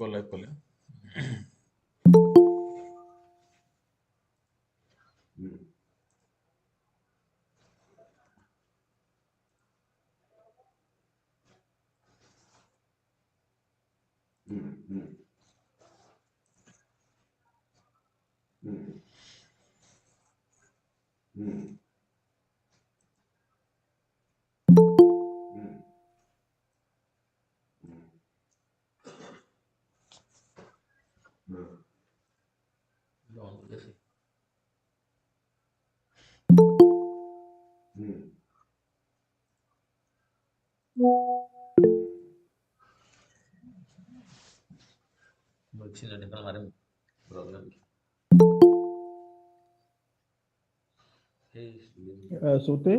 গলায় পলে বলছি না ঢেকাল মারে প্রবলেম Suti?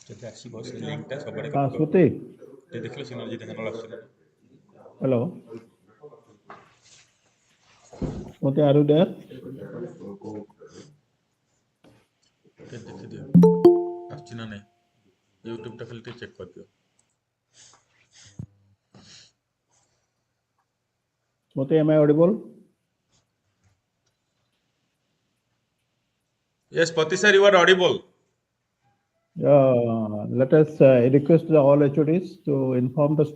যদি আসিব ସେ ଲିଙ୍କଟା ସବୁଆଡ଼େ Suti? ଦେଖିଲେ ସିନର୍ଜି ଢେଙ୍କାନାଳ ଆସୁଛି ନା Hello? Suti, are you there? ଦେଖିଦିଅ ଆସୁଛି ନା ନାହିଁ ୟୁଟ୍ୟୁବଟା ଖାଲି ଟିକେ ଚେକ୍ କରିଦିଅ Suti, am I audible? Yes, Pati sir, you are audible. Let us request all HODs to inform the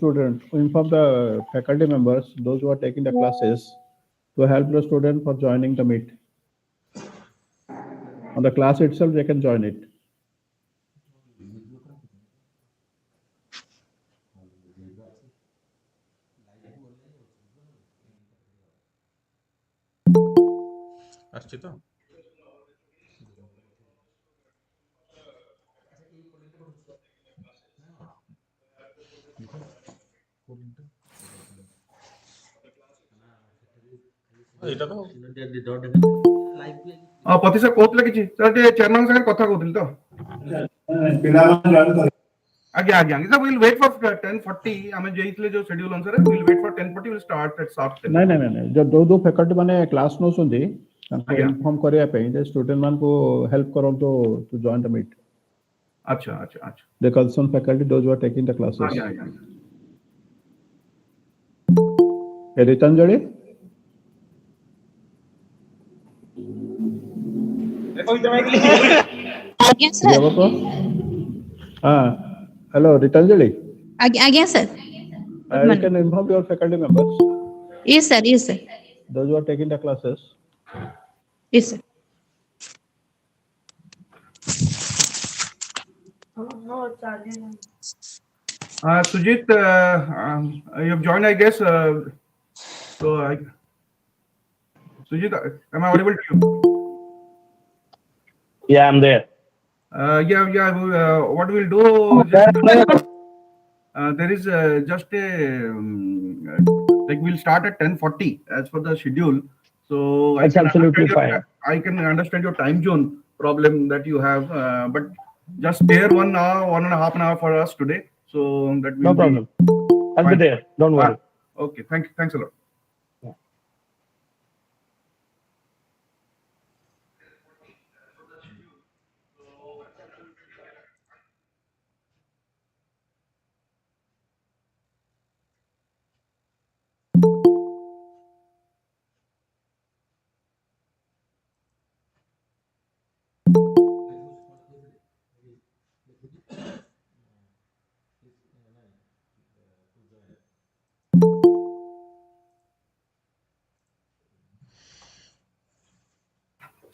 faculty members, those who are taking the classes, to help the student for joining the meet. On the class itself, they can join it. আসছে তো এটা তো ପତି sir କହୁଥିଲେ କିଛି sir ଟିକେ chairman ସାଙ୍ଗରେ କଥା କହୁଥିଲି ତ ଆଜ୍ଞା ଆଜ୍ଞା ସାର୍ ୱିଲ୍ ୱେଟ୍ ଫର୍ 10:40 ଆମେ ଯାଇଥିଲେ ଯୋଉ ଶେଡ୍ୟୁଲ ଅନୁସାରେ will wait for 10:40 will start at sharp 10 ନାଇଁ ଯୋଉ ଫ୍ୟାକଲ୍ଟି ମାନେ କ୍ଲାସ୍ ନଉଛନ୍ତି ତାଙ୍କୁ ଇନଫର୍ମ କରିବା ପାଇଁ ଯେ ଷ୍ଟୁଡେଣ୍ଟ ମାନଙ୍କୁ ହେଲ୍ପ କରନ୍ତୁ ଟୁ ଜଏନ୍ ଦ ମିଟ୍ ଆଚ୍ଛା ଆଚ୍ଛା ଆଚ୍ଛା the concerned faculty those who are taking the classes. ଆଜ୍ଞା ଆଜ୍ଞା Ritanjali? Aଜ୍ଞା sir. Hello, Ritanjali. Aଜ୍ଞା sir. You can inform your faculty members. Yes sir. Yes sir. Those who are taking the classes. Yes sir. Sujit, you have joined, I guess. Sujit, am I audible to you? Yeah, I'm there. What we'll do, there is just a we'll start at 10:40 as per the schedule. So That's absolutely fine. I can understand your time zone problem that you have, but just spare 1 hour, 1.5 hour for us today. So that will No problem. I'll be there. Don't worry. Okay, thanks a lot.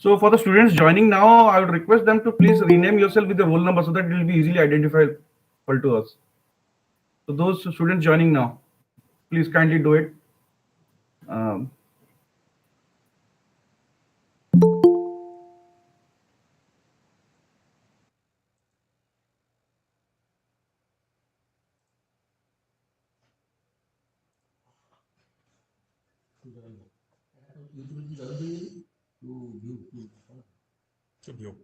So for the students joining now, I would request them to please rename yourself with the whole number so that it will be easily identifiable to us. So those students joining now, please kindly do it. view.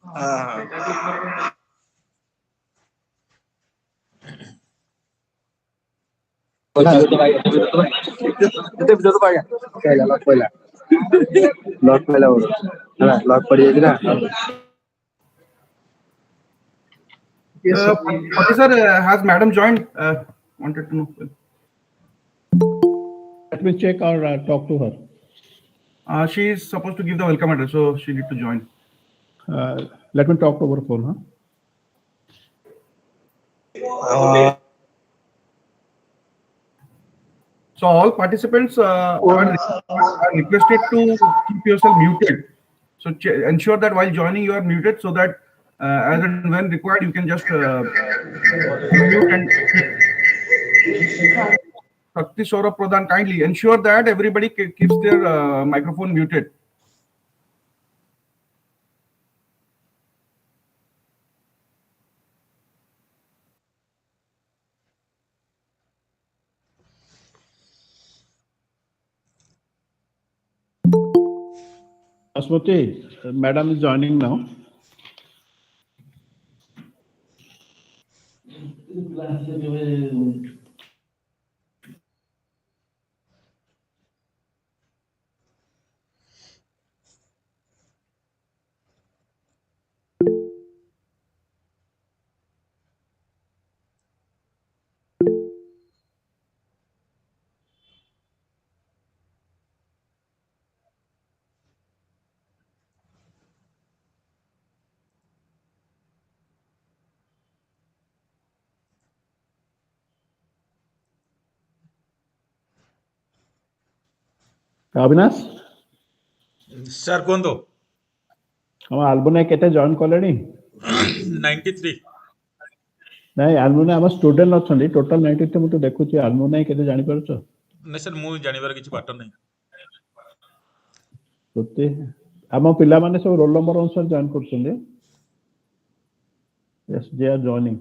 Pati sir, has madam joined? Wanted to know. Let me check or talk to her. She is supposed to give the welcome address, so she need to join. Let me talk over phone, huh? So all participants are requested to keep yourself muted. So ensure that while joining you are muted, so that as and when required you can just unmute and Shakti Saurabh Pradhan, kindly ensure that everybody keeps their microphone muted. Asmati, madam is joining now. Avinash, sir କୁହନ୍ତୁ। ଆମ alumni କେତେ join କଲେଣି? 93। ନାଇଁ alumni ଆମ student ଅଛନ୍ତି total 93 ମୁଁ ତ ଦେଖୁଛି ଆଲୁମିନି କେତେ ଜାଣିପାରୁଛ? ନାଇଁ ସାର୍ ମୁଁ ଜାଣିବାର କିଛି ବାଟ ନାହିଁ। ସତେ ଆମ ପିଲାମାନେ ସବୁ ରୋଲ ନମ୍ବର ଅନୁସାରେ ଜଏନ୍ କରୁଛନ୍ତି। Yes, they are joining.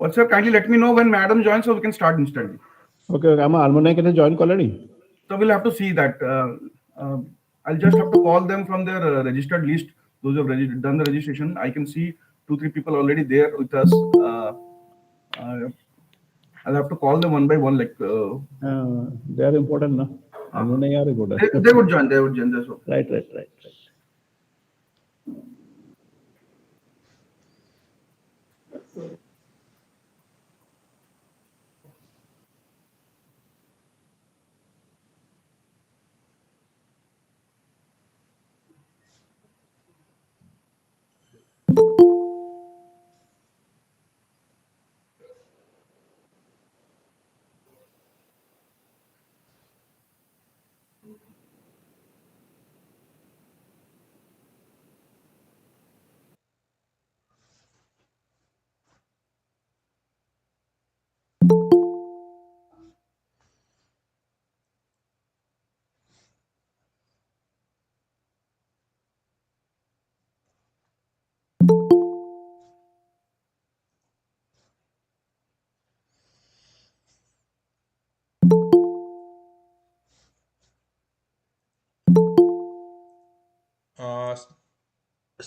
Well, sir, kindly let me know when madam joins so we can start instantly. Okay, ଆମ ଆଲୁମିନି କେତେ ଜଏନ୍ କଲେଣି? So we'll have to see that. I'll just have to call them from their registered list. Those who have done the registration, I can see 2-3 people already there with us. I'll have to call them one by one. Like they are important, no? Alumni are important. They would join. They would join. That's all. Right.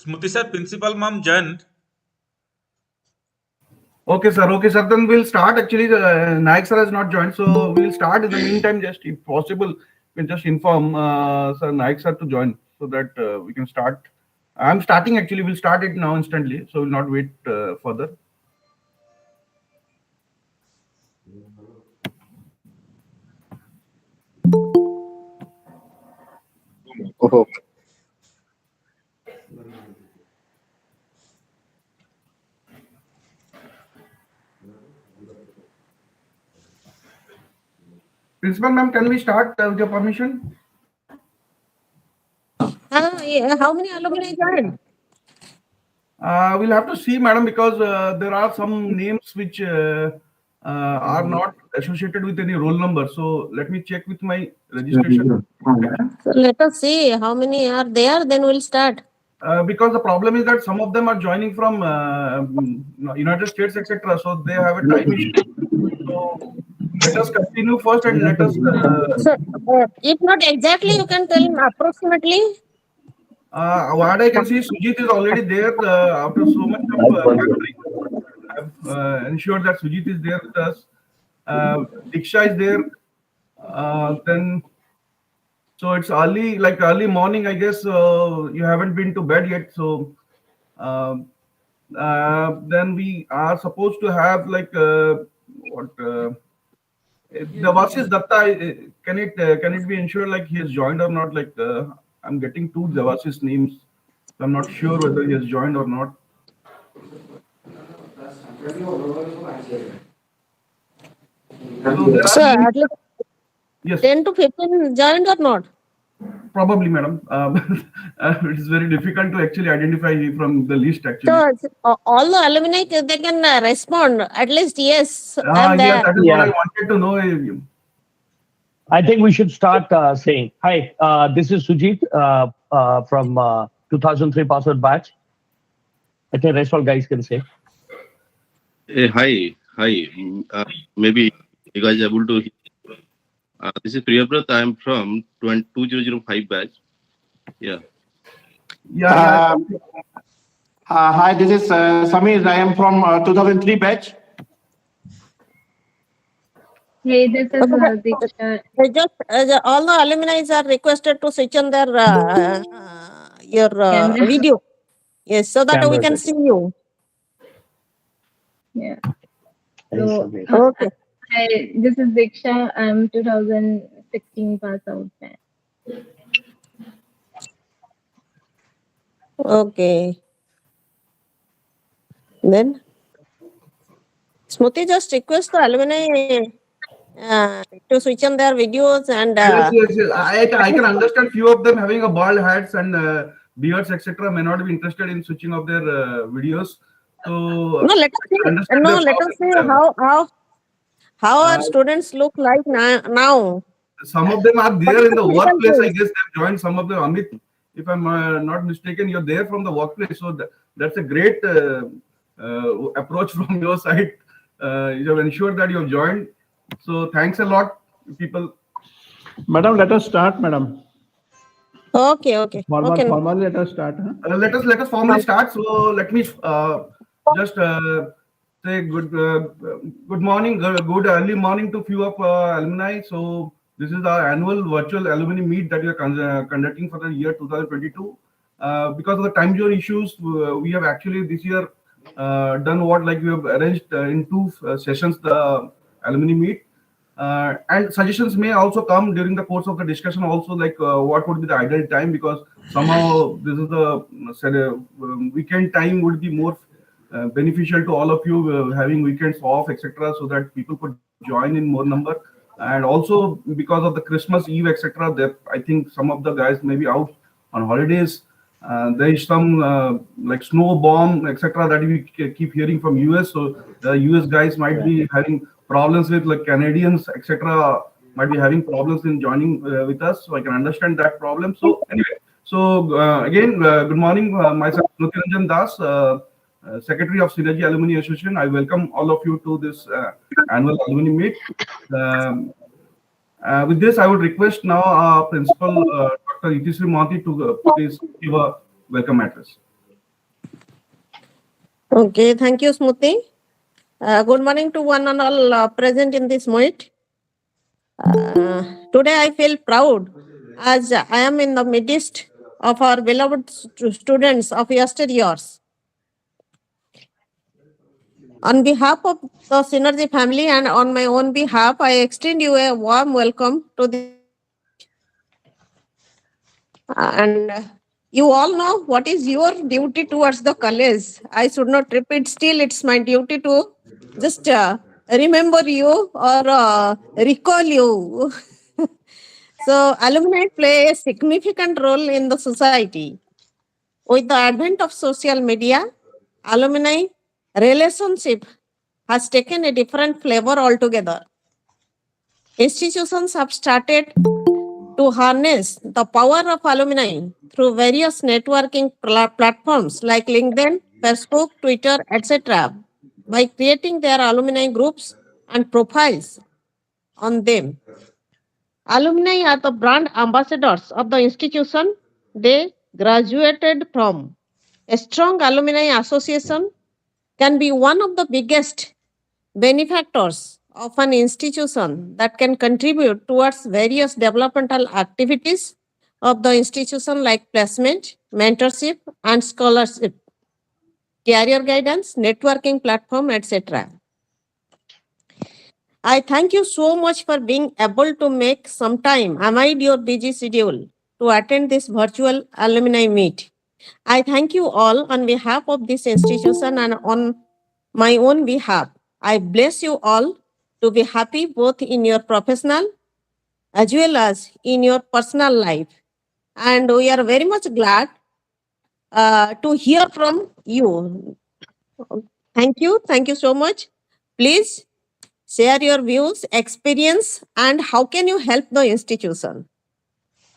Smriti sir, principal ma'am joined. Okay, sir. Then we'll start. Actually, NAAC sir has not joined, so we'll start. In the meantime, just if possible, we'll just inform sir NAAC sir to join so that we can start. I'm starting. Actually, we'll start it now instantly, so we'll not wait further. Oh. Principal ma'am, can we start with your permission? Yeah. How many alumni joined? We'll have to see, madam, because there are some names which are not associated with any roll number. So let me check with my registration. So let us see how many are there. Then we'll start. Because the problem is that some of them are joining from United States, etc. So they have a time issue. So let us continue first and let us. So, if not exactly, you can tell approximately. What I can see, Sujit is already there after so much of pampering. I've ensured that Sujit is there with us. Diksha is there. Then, so it's early, like early morning, I guess. You haven't been to bed yet, so then we are supposed to have like what? Devasis Datta, can it be ensured like he has joined or not? Like I'm getting two Devasis names. So I'm not sure whether he has joined or not. So there So, are at least yes, 10 to 15 joined or not? probably, madam. It is very difficult to actually identify from the list actually. So, all the alumni, they can respond. At least, yes, I'm Yes, there. that is what I wanted to know. I think we should start saying, hi, this is Sujit from 2003 password batch. I think rest all guys can say. Hi. Maybe you guys are able to. This is Priyabrat. I am from 2005 batch. Yeah. Hi, this is Samir. I am from 2003 batch. Hey, this is Diksha. All the alumni are requested to switch on their your Camera. video. Yes, so that we Camera can is see you. Yeah. Nice, So, Samir. Okay. hi, this is Diksha. I'm 2016 pass out. Okay. Then, Smriti, just request the alumni to switch on their videos and. Yes. I can understand few of them having a bald hats and beards, etc. may not be interested in switching off their videos. So No, let us see. understand No, their let us see problem. how our students look like now. Some of them are there in the Physical workplace. I things. guess they've joined. Some of them, Amit, if I'm not mistaken, you're there from the workplace. So that's a great approach from your side. You have ensured that you have joined. So thanks a lot, people. Madam, let us start, madam. Okay. Formally, let us start. Huh? Let us formally start. So let me just say good morning, good early morning to few of alumni. So this is our annual virtual alumni meet that we are conducting for the year 2022. Because of the time zone issues, we have actually this year done what like we have arranged in two sessions the alumni meet. And suggestions may also come during the course of the discussion also like what would be the ideal time, because somehow this is the weekend time would be more beneficial to all of you having weekends off, etc., so that people could join in more number. And also because of the Christmas Eve, etc., that I think some of the guys may be out on holidays. There is some like snow bomb, etc., that we keep hearing from US. So the US guys might be having problems with like Canadians, etc., might be having problems in joining with us. So I can understand that problem. So anyway, so again, good morning. Myself, Nutyanjan Das, Secretary of Synergy Alumni Association. I welcome all of you to this annual alumni meet. With this, I would request now our Principal, Dr. Itisri Mohanty, to please give a welcome address. Okay, thank you, Smriti. Good morning to one and all present in this meet. Today I feel proud as I am in the midst of our beloved students of yesteryears. On behalf of the Synergy family and on my own behalf, I extend you a warm welcome to the. And you all know what is your duty towards the college. I should not repeat, still it's my duty to just remember you or recall you. So alumni play a significant role in the society. With the advent of social media, alumni relationship has taken a different flavor altogether. Institutions have started to harness the power of alumni through various networking platforms like LinkedIn, Facebook, Twitter, etc. by creating their alumni groups and profiles on them. Alumni are the brand ambassadors of the institution they graduated from. A strong alumni association can be one of the biggest benefactors of an institution that can contribute towards various developmental activities of the institution like placement, mentorship, and scholarship, career guidance, networking platform, etc. I thank you so much for being able to make some time amid your busy schedule to attend this virtual alumni meet. I thank you all on behalf of this institution and on my own behalf. I bless you all to be happy both in your professional as well as in your personal life. And we are very much glad to hear from you. Thank you. Thank you so much. Please share your views, experience, and how can you help the institution.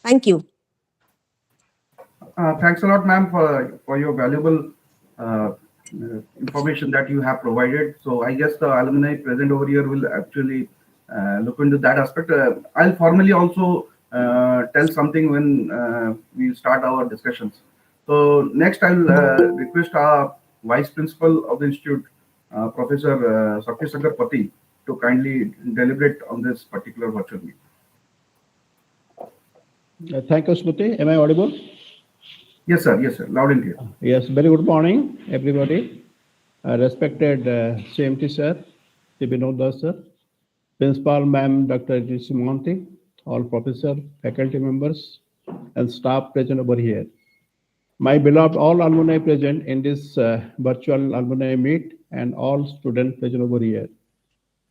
Thank you. Thanks a lot, ma'am, for your valuable information that you have provided. So I guess the alumni present over here will actually look into that aspect. I'll formally also tell something when we start our discussions. So next, I'll request our Vice Principal of the Institute, Professor Sakti Sagar Pati, to kindly deliberate on this particular virtual meeting. Thank you, Smriti. Am I audible? Yes, sir. Yes, sir. Loud and clear. Yes, very good morning, everybody. Respected CMT sir, Vinod Das sir, Principal Ma'am Dr. Simonti, all professor, faculty members, and staff present over here. My beloved all alumni present in this virtual alumni meet and all students present over here.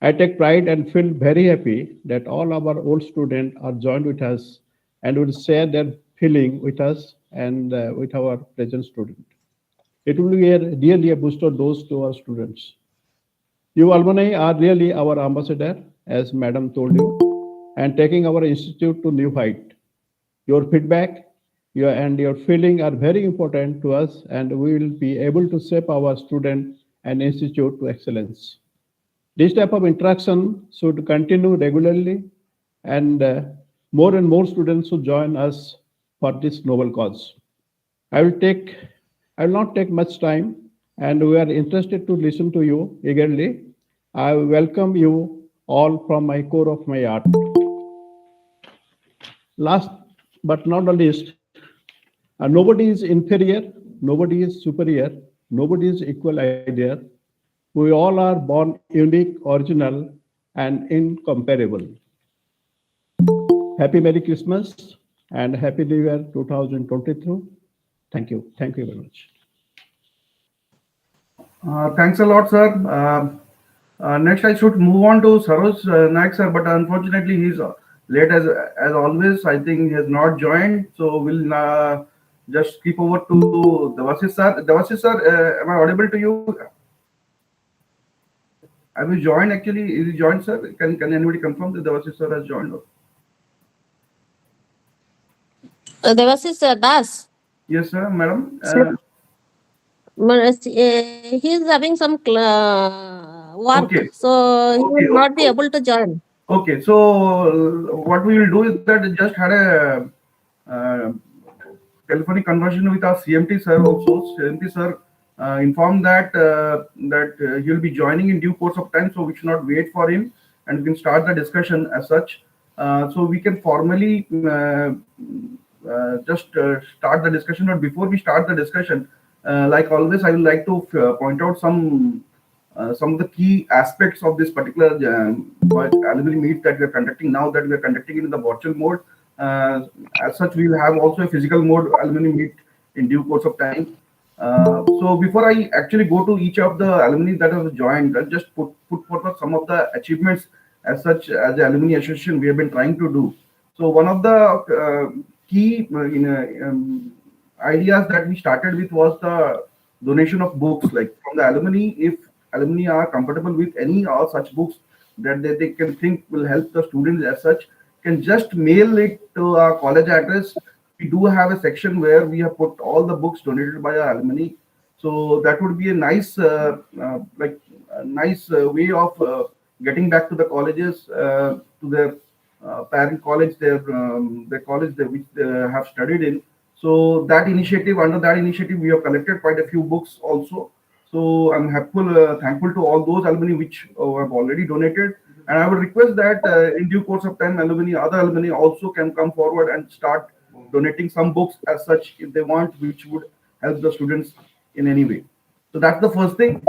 I take pride and feel very happy that all our old students are joined with us and will share their feeling with us and with our present student. It will be really a booster dose to our students. You alumni are really our ambassador, as Madam told you, and taking our institute to new height. Your feedback and your feeling are very important to us, and we will be able to shape our student and institute to excellence. This type of interaction should continue regularly, and more students should join us for this noble cause. I will not take much time, and we are interested to listen to you eagerly. I welcome you all from my core of my heart. Last but not the least, nobody is inferior, nobody is superior, nobody is equal either. We all are born unique, original, and incomparable. Happy Merry Christmas and Happy New Year 2023. Thank you. Thank you very much. Thanks a lot, sir. Next, I should move on to Saroj Naik, sir, but unfortunately, he's late as always. I think he has not joined, so we'll just skip over to Devasis, sir. Devasis, sir, am I audible to you? Have you joined actually? Is he joined, sir? Can anybody confirm that Devasis, sir, has joined? Devasis Das. Yes, sir, madam. He is having some work, Okay. so he will not be able to join. Okay, so what we will do is that just had a telephonic conversation with our CMT sir also. CMT sir informed that he will be joining in due course of time, so we should not wait for him, and we can start the discussion as such. So we can formally just start the discussion. But before we start the discussion, like always, I would like to point out some of the key aspects of this particular alumni meet that we are conducting now, that we are conducting it in the virtual mode. As such, we will have also a physical mode alumni meet in due course of time. So before I actually go to each of the alumni that have joined, I'll just put forth some of the achievements as such as the alumni association we have been trying to do. So one of the key ideas that we started with was the donation of books. Like from the alumni, if alumni are comfortable with any or such books that they can think will help the students as such, can just mail it to our college address, we do have a section where we have put all the books donated by our alumni. So that would be a nice, way of getting back to the colleges, to their parent college, their college which they have studied in. So that initiative, under that initiative, we have collected quite a few books also. So I'm thankful to all those alumni which have already donated. And I would request that in due course of time, other alumni also can come forward and start donating some books as such if they want, which would help the students in any way. So that's the first thing.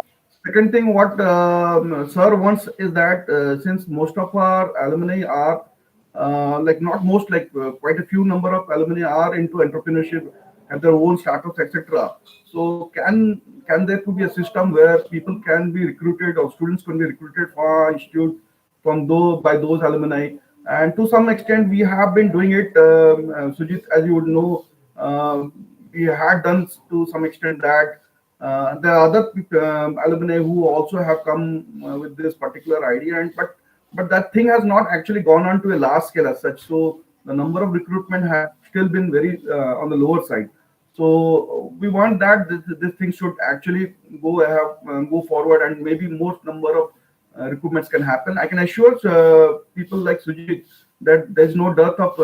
Second thing, what sir wants is that since most of our alumni are not most, quite a few number of alumni are into entrepreneurship, have their own startups, etc. So can there could be a system where people can be recruited or students can be recruited for our institute from those alumni? And to some extent, we have been doing it. Sujit, as you would know, we had done to some extent that. There are other alumni who also have come with this particular idea, but that thing has not actually gone on to a large scale as such. So the number of recruitment has still been very on the lower side. So we want that this thing should actually go forward, and maybe more number of recruitments can happen. I can assure people like Sujit that there's no dearth of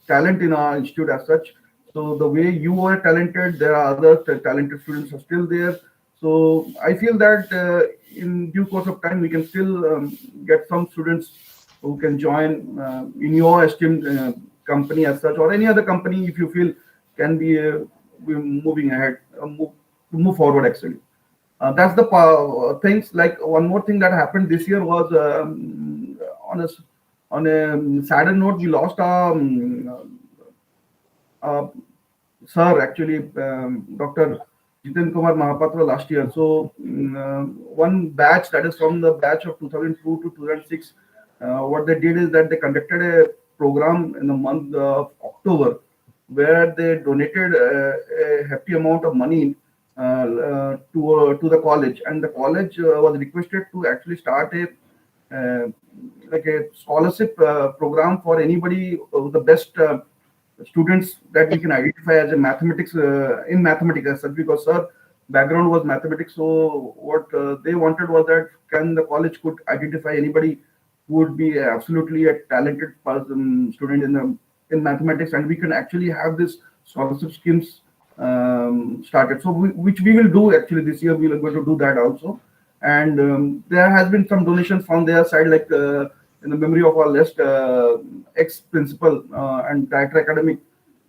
talent in our institute as such. So the way you are talented, there are other talented students are still there. So I feel that in due course of time, we can still get some students who can join in your esteemed company as such, or any other company if you feel can be moving ahead, move forward actually. That's the things. Like one more thing that happened this year was on a sadder note, we lost our sir, actually, Dr. Jiten Kumar Mahapatra last year. So one batch, that is from the batch of 2002 to 2006, what they did is that they conducted a program in the month of October where they donated a hefty amount of money to the college, and the college was requested to actually start a scholarship program for anybody, the best students that we can identify as a mathematics in mathematics as such, because sir background was mathematics. So what they wanted was that can the college could identify anybody who would be absolutely a talented person, student in mathematics, and we can actually have this scholarship schemes started. So which we will do actually this year. We are going to do that also, and there has been some donations from their side, like in the memory of our last ex-principal and director academic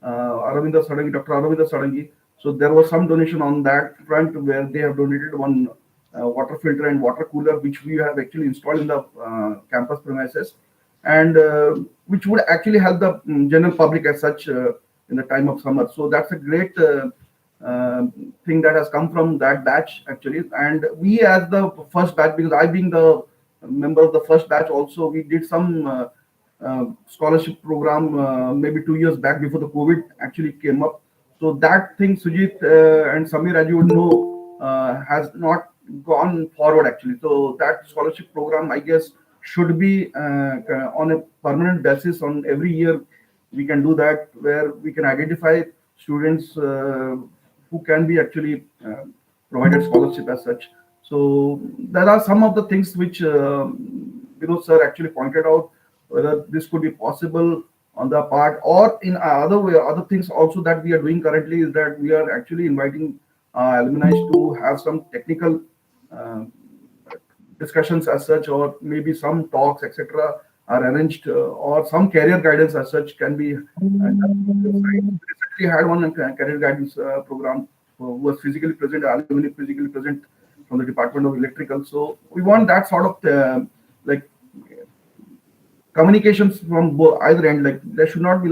Aravinda Sadangi, Dr. Aravinda Sadangi. So there was some donation on that front where they have donated one water filter and water cooler, which we have actually installed in the campus premises, and which would actually help the general public as such in the time of summer. So that's a great thing that has come from that batch actually. And we as the first batch, because I being the member of the first batch also, we did some scholarship program maybe 2 years back before the COVID actually came up. So that thing, Sujit and Samir, as you would know, has not gone forward actually. So that scholarship program, I guess, should be on a permanent basis. On every year we can do that, where we can identify students who can be actually provided scholarship as such. So there are some of the things which sir actually pointed out, whether this could be possible on the part, or in other things also that we are doing currently, is that we are actually inviting alumni to have some technical discussions as such, or maybe some talks, etc., are arranged, or some career guidance as such can be. Recently had one career guidance program who was physically present, alumni physically present from the Department of Electrical. So we want that sort of communications from either end. Like there should not be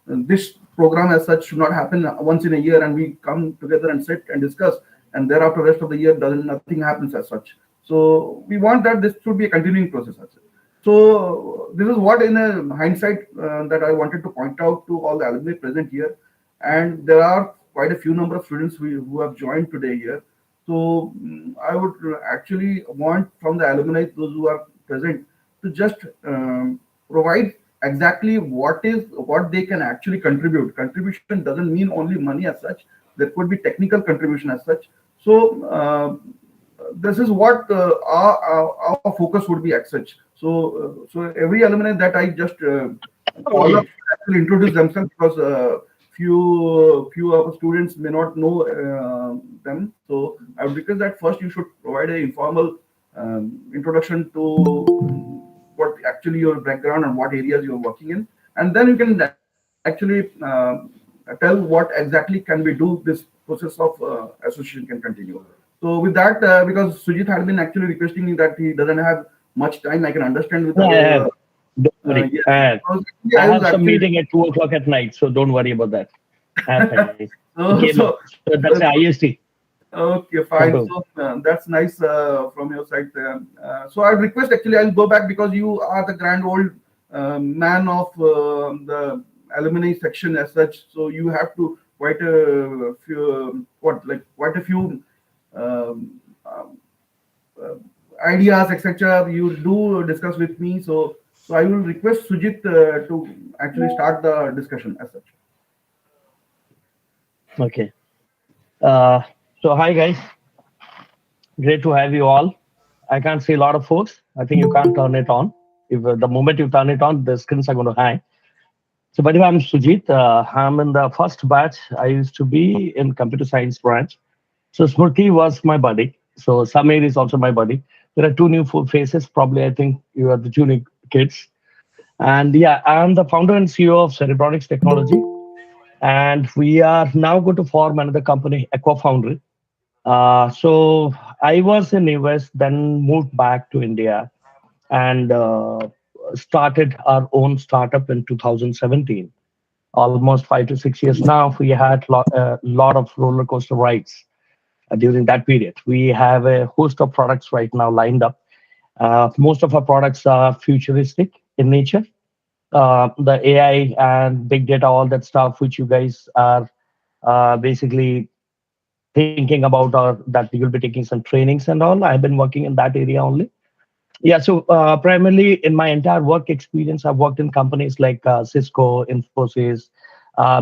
this program as such should not happen once in a year and we come together and sit and discuss, and thereafter rest of the year nothing happens as such. So we want that this should be a continuing process as such. So this is what, in a hindsight, that I wanted to point out to all the alumni present here. And there are quite a few number of students who have joined today here. So I would actually want from the alumni, those who are present, to just provide exactly what they can actually contribute. Contribution doesn't mean only money as such. There could be technical contribution as such. So this is what our focus would be as such. So every alumni that I just all of actually introduce themselves, because few of the students may not know them. So I would request that first you should provide an informal introduction to what actually your background and what areas you're working in, and then you can actually tell what exactly can we do. This process of association can continue. So with that, because Sujit had been actually requesting me that he doesn't have much time, I can understand with Yeah, don't worry. yes. I have some meeting at 2 o'clock at night, so don't worry about that. So That's IST. okay, fine. So that's nice from your side. So I request actually I'll go back, because you are the grand old man of the alumni section as such. So you have to quite a few um, ideas, etc. You do discuss with me. So I will request Sujit to actually start the discussion as such. Okay. So hi guys, great to have you all. I can't see a lot of folks. I think you can't turn it on. If the moment you turn it on, the screens are going to hang. So, by the way, I'm Sujit. I'm in the first batch. I used to be in computer science branch. So Smriti was my buddy. So Samir is also my buddy. There are two new faces. Probably, I think you are the two new kids. And yeah, I'm the founder and CEO of Cerebronics Technology. And we are now going to form another company, Aqua Foundry. So I was in US, then moved back to India and started our own startup in 2017. Almost 5 to 6 years now. We had a lot of roller coaster rides during that period. We have a host of products right now lined up. Most of our products are futuristic in nature. The AI and big data, all that stuff, which you guys are basically thinking about, or that you'll be taking some trainings and all. I've been working in that area only. Yeah, so primarily in my entire work experience, I've worked in companies like Cisco, Infosys,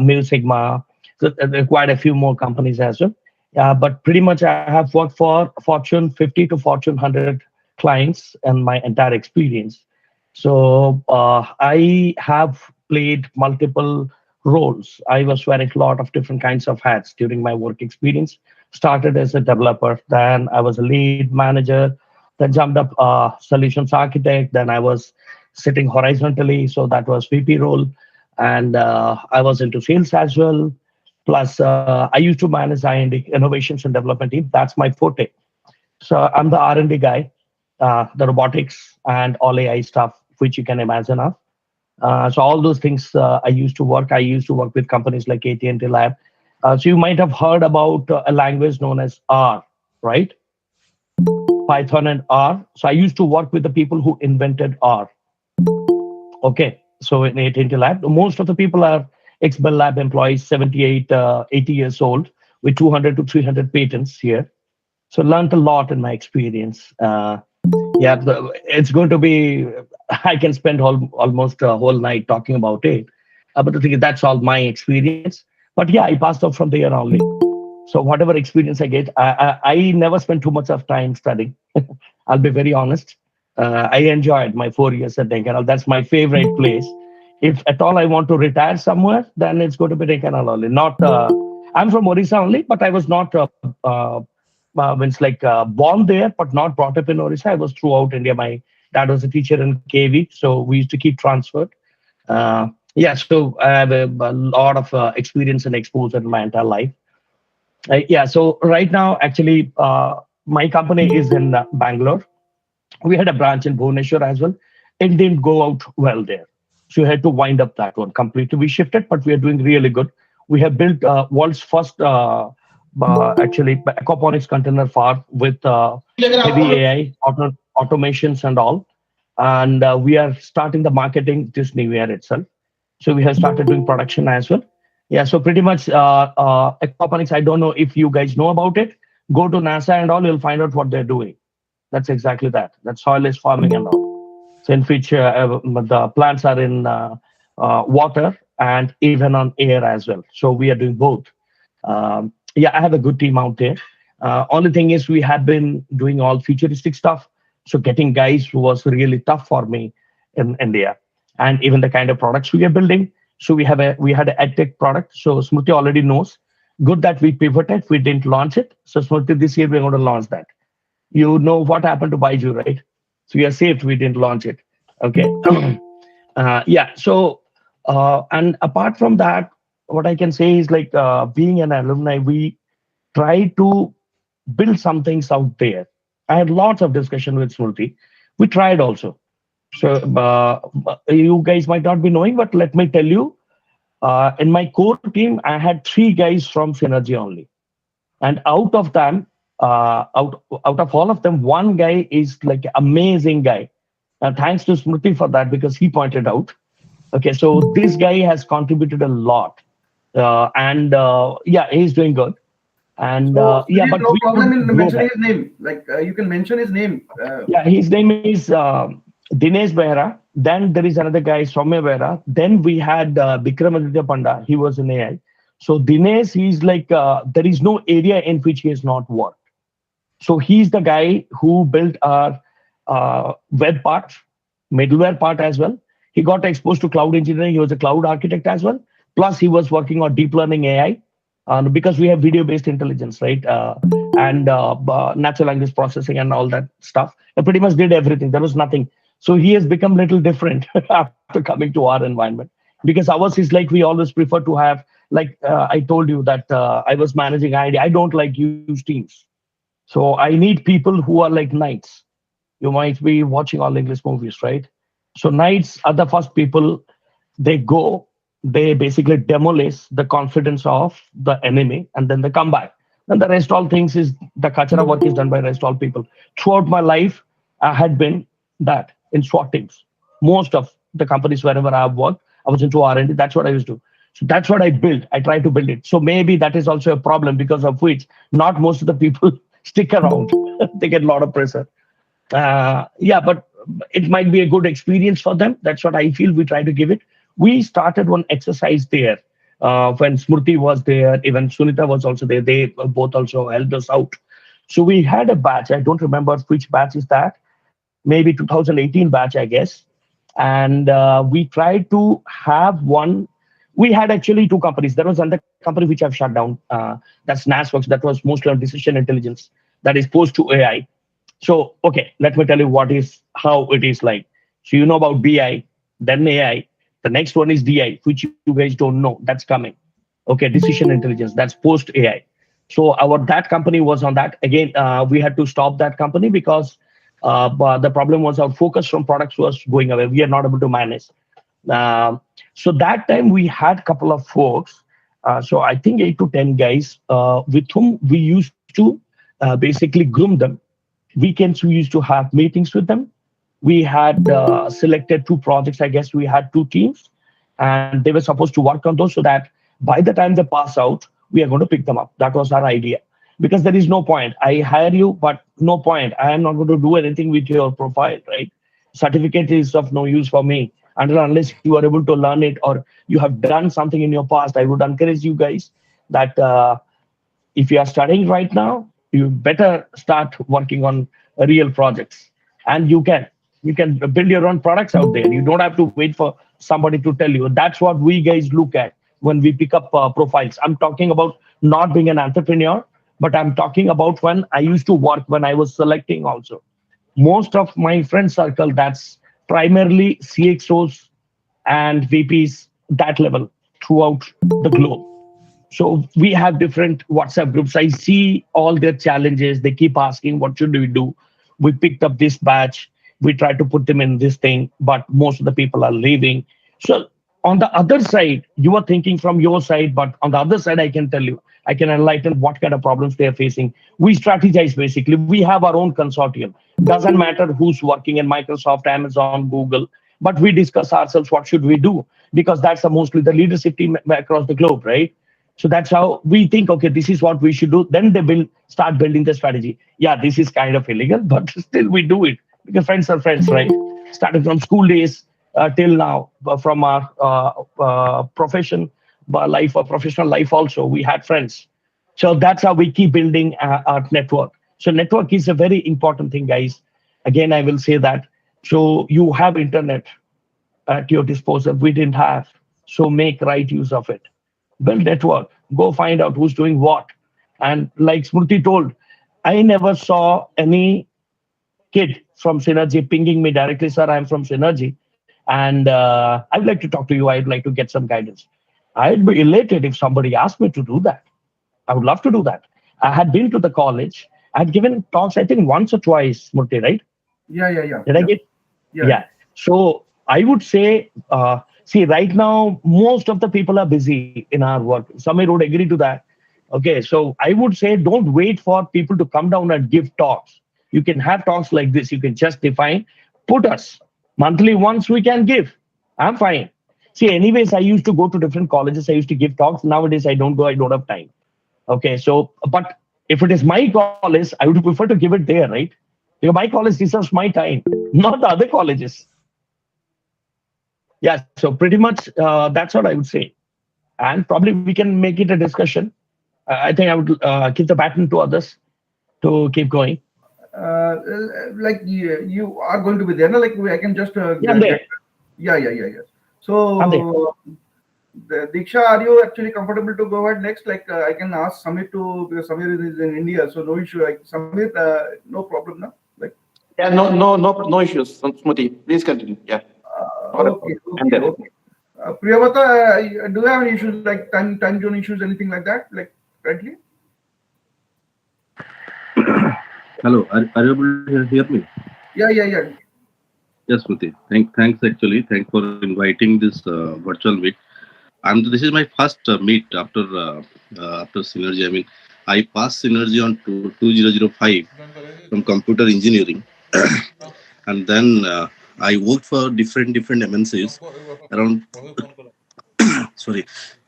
Mil Sigma, so quite a few more companies as well. But pretty much I have worked for Fortune 50 to Fortune 100 clients in my entire experience. So I have played multiple roles. I was wearing a lot of different kinds of hats during my work experience. Started as a developer, then I was a lead manager, then jumped up solutions architect. Then I was sitting horizontally, so that was VP role, and I was into sales as well. Plus, I used to manage I&D, innovations and development team. That's my forte. So I'm the R&D guy, the robotics and all AI stuff, which you can imagine of. So all those things I used to work. I used to work with companies like AT&T Lab. So you might have heard about a language known as R, right? Python and R. So I used to work with the people who invented R. Okay. So in AT&T Lab, most of the people are ex-Bell Lab employees, 78, 80 years old, with 200 to 300 patents here. So learned a lot in my experience. Yeah, it's going to be, I can spend almost a whole night talking about it. But the thing is, that's all my experience. But yeah, I passed out from there only. So whatever experience I get, I never spend too much of time studying. I'll be very honest. I enjoyed my 4 years at Dhenkanal. That's my favorite place. If at all I want to retire somewhere, then it's going to be Dhenkanal only. Not, I'm from Orissa only, but I was not born there, but not brought up in Orissa. I was throughout India. My dad was a teacher in KV, so we used to keep transferred. Yeah, so I have a lot of experience and exposure in my entire life. Yeah, so right now, actually, my company is in Bangalore. We had a branch in Bhubaneswar as well. It didn't go out well there. So we had to wind up that one completely. We shifted, but we are doing really good. We have built world's first actually aquaponics container farm with heavy AI, automations and all. And we are starting the marketing this new year itself. So we have started doing production as well. Yeah, so pretty much aquaponics, I don't know if you guys know about it. Go to NASA and all, you'll find out what they're doing. That's exactly that. That's soilless farming and all. in which the plants are in water and even on air as well. So we are doing both. Yeah, I have a good team out there. Only thing is we had been doing all futuristic stuff. So getting guys was really tough for me in India, and even the kind of products we are building. So we had an edtech product. So Smriti already knows. Good that we pivoted. We didn't launch it. So Smriti, this year we're going to launch that. You know what happened to Baiju, right? So we are saved. We didn't launch it. Okay. Yeah. So and apart from that, what I can say is like being an alumni, we try to build some things out there. I had lots of discussion with Smriti. We tried also. So you guys might not be knowing, but let me tell you, in my core team, I had 3 guys from Synergy only, and out of them, out of all of them, 1 guy is like amazing guy. And thanks to Smriti for that because he pointed out. Okay, so this guy has contributed a lot, and yeah, he's doing good. And So yeah, there is but no we problem in could grow mentioning that. his name. Like you can mention his name. Yeah, his name is Dinesh Behra. Then there is another guy, Soumya Behra. Then we had Vikramaditya Panda. He was in AI. So Dinesh, he's like, there is no area in which he has not worked. So he's the guy who built our web part, middleware part as well. He got exposed to cloud engineering. He was a cloud architect as well. Plus, he was working on deep learning AI because we have video-based intelligence, right? And natural language processing and all that stuff. I pretty much did everything. There was nothing. So he has become a little different after coming to our environment because ours is like we always prefer to have, like I told you that I was managing IIT. I don't like use teams. So I need people who are like knights. You might be watching all English movies, right? So knights are the first people. They go, they basically demolish the confidence of the enemy, and then they come back. And the rest all things is the kachara work is done by rest all people. Throughout my life, I had been that in SWAT teams. Most of the companies wherever I have worked, I was into R&D. That's what I used to do. So that's what I built. I try to build it. So maybe that is also a problem because of which not most of the people stick around. They get a lot of pressure. Yeah, but it might be a good experience for them. That's what I feel we try to give it. We started one exercise there when Smriti was there, even Sunita was also there. They both also helped us out. So we had a batch. I don't remember which batch is that. Maybe 2018 batch, I guess. And we tried to have one. We had actually 2 companies. There was another company which I've shut down. That's NASWorks. That was mostly on decision intelligence. That is post to AI. So, okay, let me tell you how it is like. So you know about BI, then AI. The next one is DI, which you guys don't know. That's coming. Okay, decision intelligence. That's post AI. So that company was on that. Again, we had to stop that company because but the problem was our focus from products was going away. We are not able to manage. So that time we had a couple of folks. So I think 8 to 10 guys with whom we used to basically groom them. Weekends we used to have meetings with them. We had selected 2 projects. I guess we had 2 teams, and they were supposed to work on those so that by the time they pass out, we are going to pick them up. That was our idea. Because there is no point. I hire you, but no point. I am not going to do anything with your profile, right? Certificate is of no use for me unless you are able to learn it or you have done something in your past. I would encourage you guys that if you are studying right now, you better start working on real projects. And you can build your own products out there. You don't have to wait for somebody to tell you. That's what we guys look at when we pick up profiles. I'm talking about not being an entrepreneur, but I'm talking about when I used to work, when I was selecting also. Most of my friend circle, that's primarily CXOs and VPs, that level throughout the globe. So we have different WhatsApp groups. I see all their challenges. They keep asking, what should we do? We picked up this batch. We try to put them in this thing, but most of the people are leaving. So on the other side, you are thinking from your side, but on the other side, I can tell you, I can enlighten what kind of problems they are facing. We strategize basically. We have our own consortium. Doesn't matter who's working in Microsoft, Amazon, Google, but we discuss ourselves what should we do because that's mostly the leadership team across the globe, right? So that's how we think, okay, this is what we should do. Then they will start building the strategy. Yeah, this is kind of illegal, but still we do it because friends are friends, right? starting from school days till now, from our profession life or professional life also, we had friends. So that's how we keep building our network. So network is a very important thing, guys. Again, I will say that. So you have internet at your disposal. We didn't have. So make right use of it. Build network. Go find out who's doing what. And like Smriti told, I never saw any kid from Synergy pinging me directly, sir, I'm from Synergy. And I'd like to talk to you. I'd like to get some guidance. I'd be elated if somebody asked me to do that. I would love to do that. I had been to the college. I had given talks, I think once or twice, Murthy, right? Yeah. Did I get? Yeah. So I would say, see, right now, most of the people are busy in our work. Samir would agree to that. Okay. So I would say, don't wait for people to come down and give talks. You can have talks like this. You can just define, put us monthly once we can give. I'm fine. See, anyways, I used to go to different colleges. I used to give talks. Nowadays, I don't go. I don't have time. Okay, so, but if it is my college, I would prefer to give it there, right? Because my college deserves my time, not the other colleges. Yeah, so pretty much that's what I would say. And probably we can make it a discussion. I think I would give the baton to others to keep going. Like you are going to be there, no? Like I can just Yeah, I'm there. Yeah. I'm there. So, Diksha, are you actually comfortable to go ahead next? Like I can ask Samir to, because Samir is in India, so no issue. Like Samir, no problem, no? Like Yeah, no issues. Smriti, please continue. Yeah. okay. I'm there. Priyavata, do you have any issues like time zone issues, anything like that? Like currently? Hello, are you able to hear me? Yeah. Yes, Smriti. Thanks actually. Thanks for inviting this virtual meet. And this is my first meet after Synergy. I mean, I passed Synergy on 2005 from computer engineering, and then I worked for different MNCs around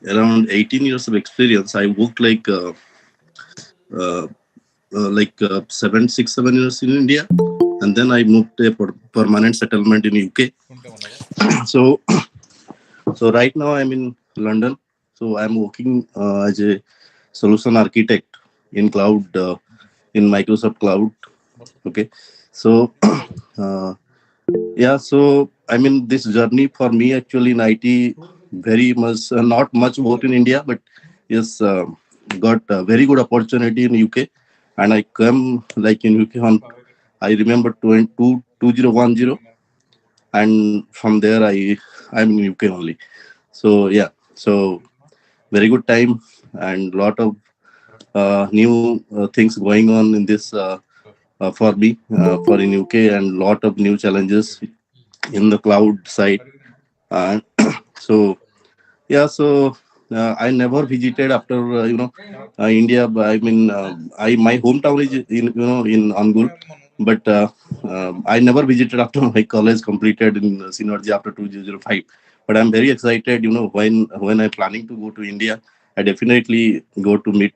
around 18 years of experience. I worked uh, 7 years in India, and then I moved to a permanent settlement in UK. So right now I'm in London. So I'm working as a solution architect in cloud, in Microsoft Cloud. Okay. So yeah, so I mean, this journey for me actually in IT, very much not much work in India, but yes, got a very good opportunity in UK, and I come like in UK on, I remember 2010, and from there I'm in UK only. So yeah, so very good time and lot of new things going on in this for me for in UK, and lot of new challenges in the cloud side. And so yeah, so I never visited after India. But I mean, I my hometown is in in Angul, but I never visited after my college completed in Synergy after 2005. But I'm very excited. When I'm planning to go to India, I definitely go to meet.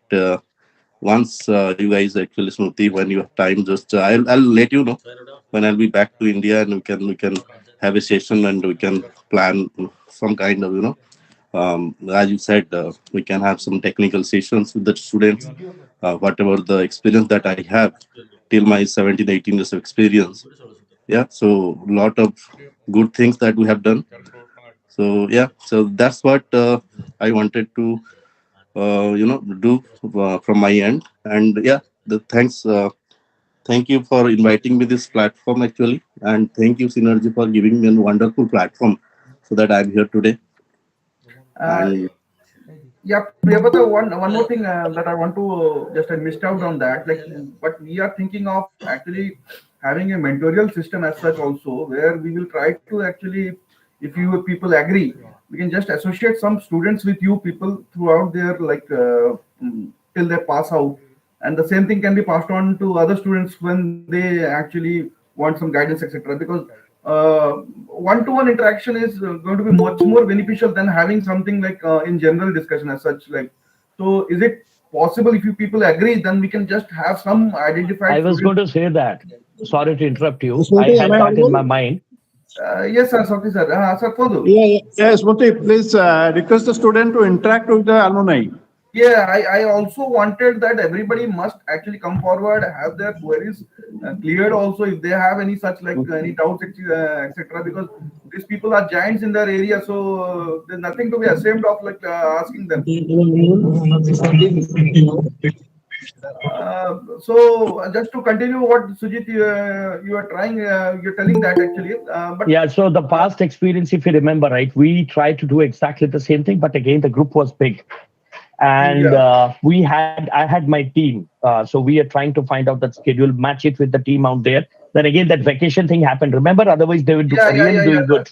Once you guys actually, Smriti, when you have time, just I'll let you know when I'll be back to India, and we can have a session, and we can plan some kind of as you said, we can have some technical sessions with the students, whatever the experience that I have till my 17 18 years of experience. Yeah, so lot of good things that we have done. So yeah, so that's what I wanted to do from my end. And yeah, the thank you for inviting me this platform actually, and thank you Synergy for giving me a wonderful platform so that I'm here today. And Yeah, Priyavata, one more thing that I want to just I missed out on that. Like, but we are thinking of actually having a mentorial system as such also, where we will try to actually, if you people agree, we can just associate some students with you people throughout their till they pass out, and the same thing can be passed on to other students when they actually want some guidance, etc. Because one-to-one interaction is going to be much more beneficial than having something like in general discussion as such. Like, so is it possible if you people agree, then we can just have some I identified was students? going to say that. Sorry to interrupt you. I Smriti, am had I that in my audible? mind. Yes, sir, Sakti sir. Sir, Kodu. Yes, Murthy, please request the student to interact with the alumni. Yeah, I also wanted that everybody must actually come forward, have their queries cleared also if they have any such like any doubts, etc. Because these people are giants in their area, so there's nothing to be ashamed of like asking them. So just to continue what Sujit you are trying, you're telling that actually, but Yeah, so the past experience, if you remember, right, we tried to do exactly the same thing, but again, the group was big. And yeah. I had my team. So we are trying to find out that schedule, match it with the team out there. Then again, that vacation thing happened. Remember, otherwise they would really doing good,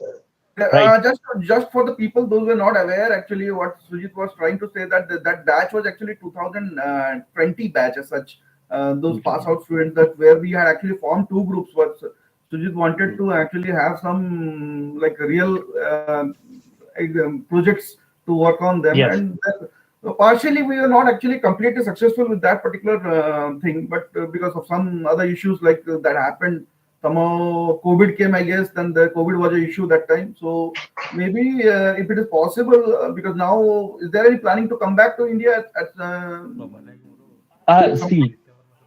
right? Just for the people those who are not aware, actually, what Sujit was trying to say that that batch was actually 2020 batch as such. Those pass out students that where we had actually formed two groups. What Sujit wanted to actually have some like real projects to work on them, Yes. and partially we were not actually completely successful with that particular thing, but because of some other issues like that happened. Somehow COVID came, I guess. Then the COVID was an issue that time. So maybe if it is possible, because now is there any planning to come back to India at some See,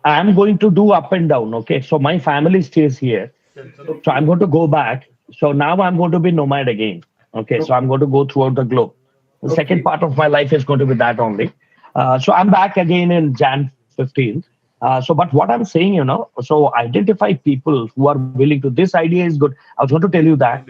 I'm going to do up and down. Okay, so my family stays here, point? so I'm going to go back. So now I'm going to be nomad again. Okay, so Okay. I'm going to go throughout the globe. The second Okay. part of my life is going to be that only. So I'm back again in Jan 15th. But what I'm saying, so identify people who are willing to. This idea is good. I was going to tell you that.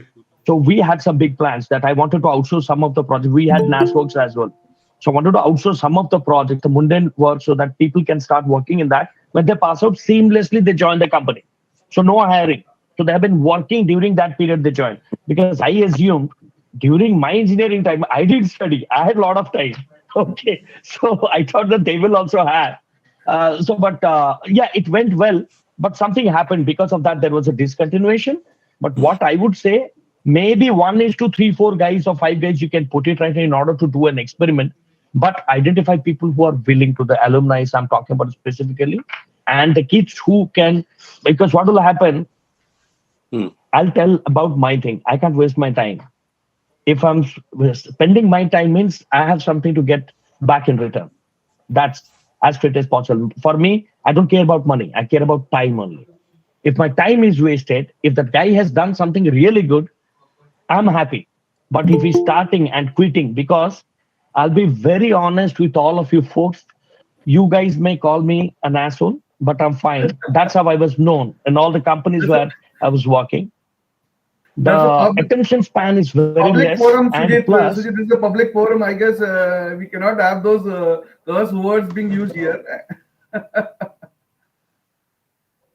So we had some big plans that I wanted to outsource some of the projects. We had NAS works as well. So I wanted to outsource some of the projects, the mundane work, so that people can start working in that. When they pass out, seamlessly they join the company. So no hiring. So they have been working during that period they joined. Because I assumed during my engineering time, I did study. I had a lot of time. Okay. So I thought that they will also have. Yeah, it went well, but something happened because of that. There was a discontinuation. But what I would say, maybe 1:3, 4 guys or 5 guys, you can put it right in order to do an experiment. But identify people who are willing to, the alumni I'm talking about specifically, and the kids who can, because what will happen, I'll tell about my thing. I can't waste my time. If I'm spending my time means I have something to get back in return. That's as straight as possible. For me, I don't care about money. I care about time only. If my time is wasted, if that guy has done something really good, I'm happy. But if he's starting and quitting, because I'll be very honest with all of you folks, you guys may call me an asshole, but I'm fine. That's how I was known in all the companies That's a, where I was working. that's a The attention span is very public less, forum, and Sujit. plus, Sujit, this is a public forum. I guess we cannot have those words being used here.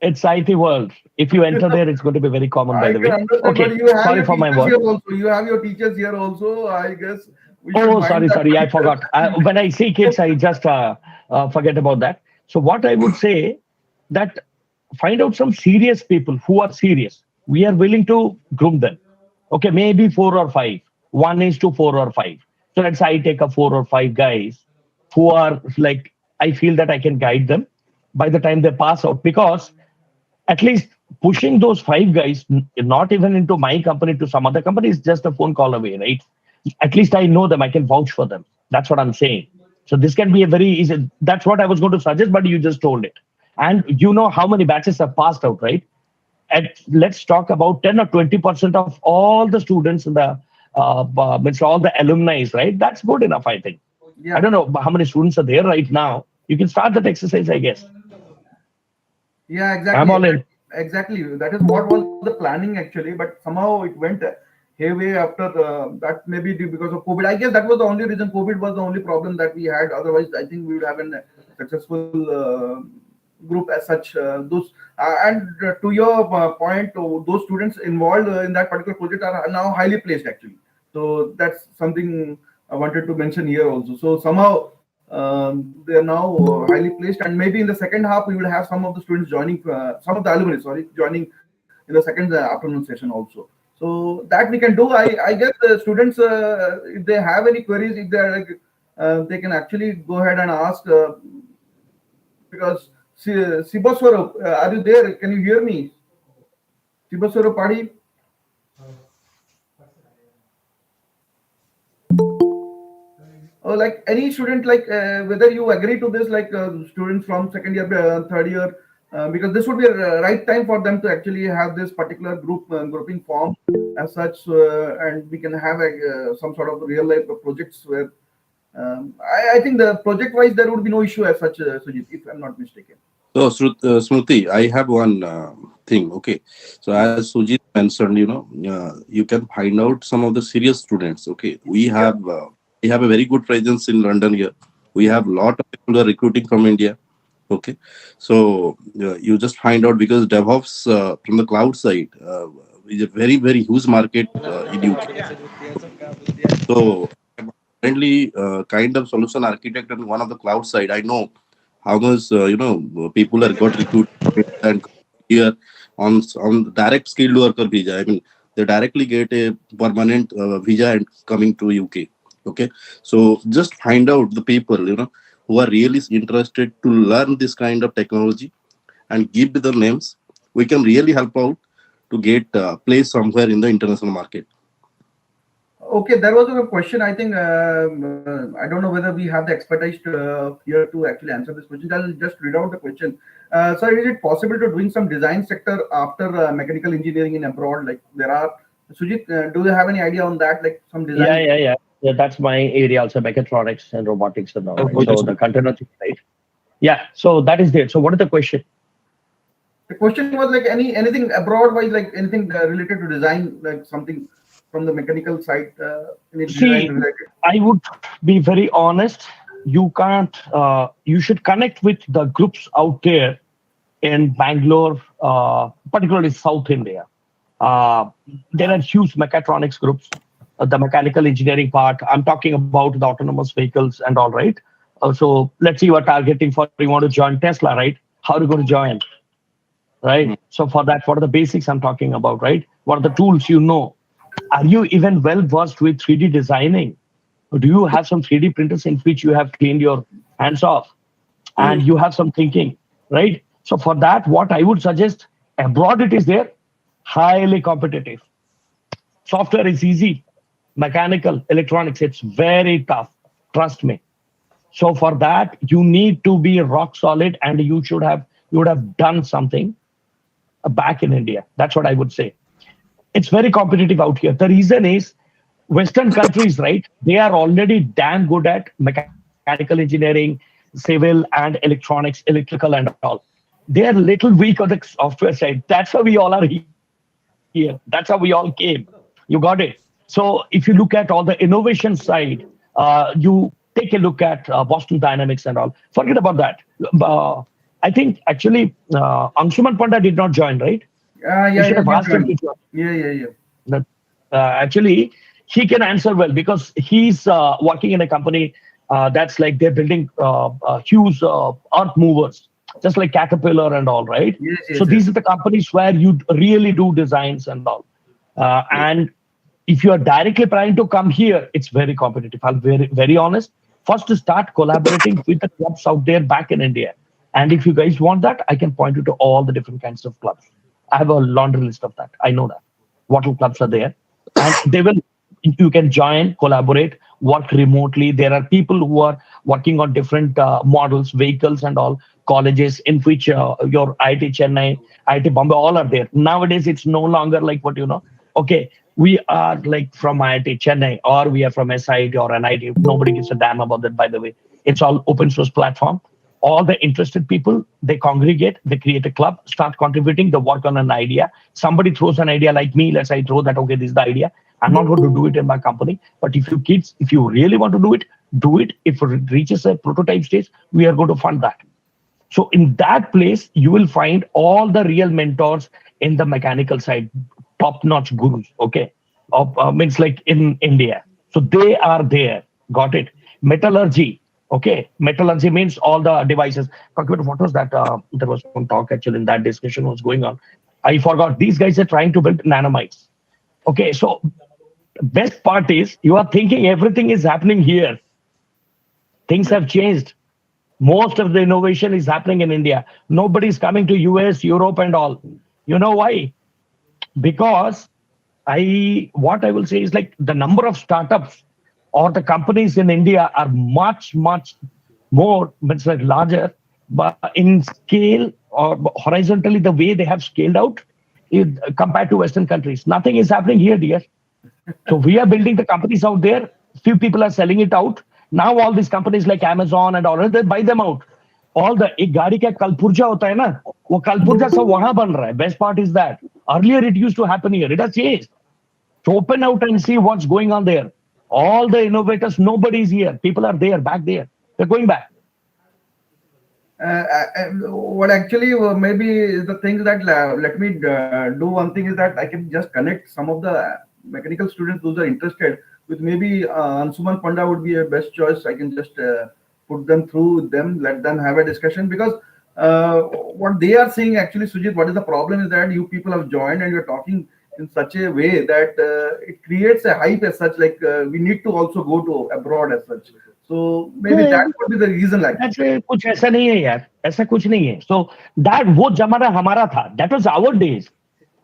it's IT world. If you enter there, it's going to be very common, by I the can way. understand, but Okay, you have sorry your for my teachers word. here also. You have your teachers here also. I guess we should Oh, mind sorry, that sorry. I particular forgot. thing. When I see kids, I just forget about that. So what I would say that find out some serious people who are serious. We are willing to groom them. Okay, maybe 4 or 5. 1:4 or 5. So let's say I take a 4 or 5 guys who are like, I feel that I can guide them by the time they pass out, because at least pushing those 5 guys, not even into my company to some other company, is just a phone call away, right? At least I know them, I can vouch for them. That's what I'm saying. So this can be a very easy. That's what I was going to suggest, but you just told it. And you know how many batches have passed out, right? And let's talk about 10 or 20% of all the students in the means all the alumni, right? That's good enough, I think. I Yeah. don't know how many students are there right now. You can start that exercise, I guess. Yeah, I'm exactly, all in. exactly. That is what was the planning actually, but somehow it went hayway after that. Maybe because of COVID. I guess that was the only reason. COVID was the only problem that we had. Otherwise, I think we would have a successful group as such. Those and to your point, those students involved in that particular project are now highly placed actually. So that's something I wanted to mention here also. So somehow they are now highly placed, and maybe in the second half we will have some of the students joining, some of the alumni, sorry, joining in the second afternoon session also. So that we can do. I guess the students, if they have any queries, if they are like, they can actually go ahead and ask. Because Sibaswara, are you there? Can you hear me? Sibaswara Padi? or like any student, like whether you agree to this, like students from second year, third year, because this would be a right time for them to actually have this particular grouping form as such, and we can have some sort of real life projects where I think the project wise there would be no issue as such, Sujit, if I'm not mistaken. So, Smriti, I have one thing. Okay, so as Sujit mentioned, you can find out some of the serious students. Okay, we have a very good presence in London here. We have a lot of people who are recruiting from India. Okay, so you just find out, because DevOps from the cloud side is a very very huge market in UK. So I'm currently kind of solution architect on one of the cloud side. I know how much people are got recruited and here on direct skilled worker visa. I mean, they directly get a permanent visa and coming to UK. Okay, so just find out the people who are really interested to learn this kind of technology and give the names. We can really help out to get place somewhere in the international market. Okay, there was a question. I think I don't know whether we have the expertise here to actually answer this question. I'll just read out the question. Sir, is it possible to doing some design sector after mechanical engineering in abroad? Like there are, Sujit, do you have any idea on that? Like some design? Yeah, that's my area also, mechatronics and robotics and all. Oh, Right? So the container, right? Yeah, so that is there. So what is the question? The question was like anything abroad wise, like anything related to design, like something from the mechanical side. See, I would be very honest. You can't. You should connect with the groups out there in Bangalore, particularly South India. There are huge mechatronics groups. The mechanical engineering part. I'm talking about the autonomous vehicles and all, right? So let's say you are targeting for, you want to join Tesla, right? How are you going to join? Right. So for that, what are the basics I'm talking about, right? What are the tools you know? Are you even well versed with 3D designing? Do you have some 3D printers in which you have cleaned your hands off and you have some thinking, right? So for that, what I would suggest, abroad it is there, highly competitive. Software is easy. Mechanical, electronics, it's very tough. Trust me. So for that, you need to be rock solid, and you would have done something back in India. That's what I would say. It's very competitive out here. The reason is Western countries, right? They are already damn good at mechanical engineering, civil and electronics, electrical and all. They are a little weak on the software side. That's how we all are here. That's how we all came. You got it. So if you look at all the innovation side, you take a look at Boston Dynamics and all. Forget about that. I think actually Anshuman Panda did not join, right? You should have asked him to join. Yeah. Actually, he can answer well because he's working in a company that's like they're building huge earth movers, just like Caterpillar and all, right? So these are the companies where you really do designs and all. And if you are directly planning to come here, it's very competitive. I'll be very honest. First, to start collaborating with the clubs out there back in India. And if you guys want that, I can point you to all the different kinds of clubs. I have a laundry list of that. I know that. What all clubs are there? And you can join, collaborate, work remotely. There are people who are working on different models, vehicles and all, colleges in which your IIT Chennai, IIT Bombay, all are there. Nowadays, it's no longer like okay, we are like from IIT Chennai or we are from SIT or NIT. Nobody gives a damn about that, by the way. It's all open source platform. All the interested people, they congregate, they create a club, start contributing, they work on an idea. Somebody throws an idea like me, let's say I throw that, okay, this is the idea. I'm not going to do it in my company. But if you really want to do it, do it. If it reaches a prototype stage, we are going to fund that. So in that place, you will find all the real mentors in the mechanical side, top-notch gurus, okay? Means like in India. So they are there, got it? Metallurgy, okay? Metallurgy means all the devices. What was that? There was one talk actually in that discussion was going on. I forgot. These guys are trying to build nanomites. Okay, so best part is you are thinking everything is happening here. Things have changed. Most of the innovation is happening in India. Nobody's coming to US, Europe and all. You know why? Because what I will say is like the number of startups or the companies in India are much, much more, it's like larger, but in scale or horizontally, the way they have scaled out compared to Western countries. Nothing is happening here, dear. So we are building the companies out there. Few people are selling it out. Now all these companies like Amazon and all, they buy them out. All the एक गाड़ी का कलपुर्जा होता है ना, वो कलपुर्जा सब वहां बन रहा है. Best part is that earlier it used to happen here. It has changed. So open out and see what's going on there. All the innovators, nobody is here. People are there, back there. They're going back. What actually maybe the things that let me do one thing is that I can just connect some of the mechanical students who are interested with maybe Ansuman Panda would be a best choice. I can just put them through them, let them have a discussion, because what they are saying actually, Sujit, what is the problem is that you people have joined and you're talking in such a way that it creates a hype as such, like we need to also go to abroad as such. So maybe that could be the reason. Like कुछ ऐसा नहीं है यार, ऐसा कुछ नहीं है. So that वो जमाना हमारा था. That was our days.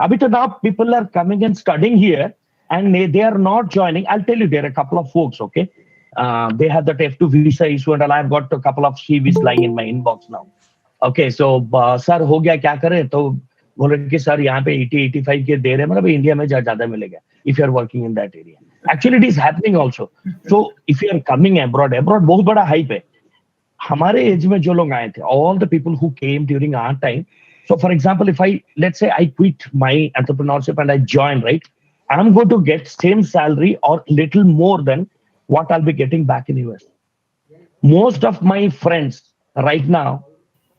अभी तो now people are coming and studying here and they are not joining. I'll tell you, there are a couple of folks, okay? They have that F2 visa issue and I've got a couple of CVs lying in my inbox now. Okay, so sir हो गया क्या करें? तो बोले कि sir यहाँ पे 80-85 के दे रहे हैं, मतलब इंडिया में ज्यादा मिलेगा if you are working in that area. Actually, it is happening also. So if you are coming abroad बहुत बड़ा hype है. हमारे एज में जो लोग आए थे, all the people who came during our time. So for example, if let's say I quit my entrepreneurship and I join, right? I'm going to get same salary or little more than what I'll be getting back in US. Most of my friends right now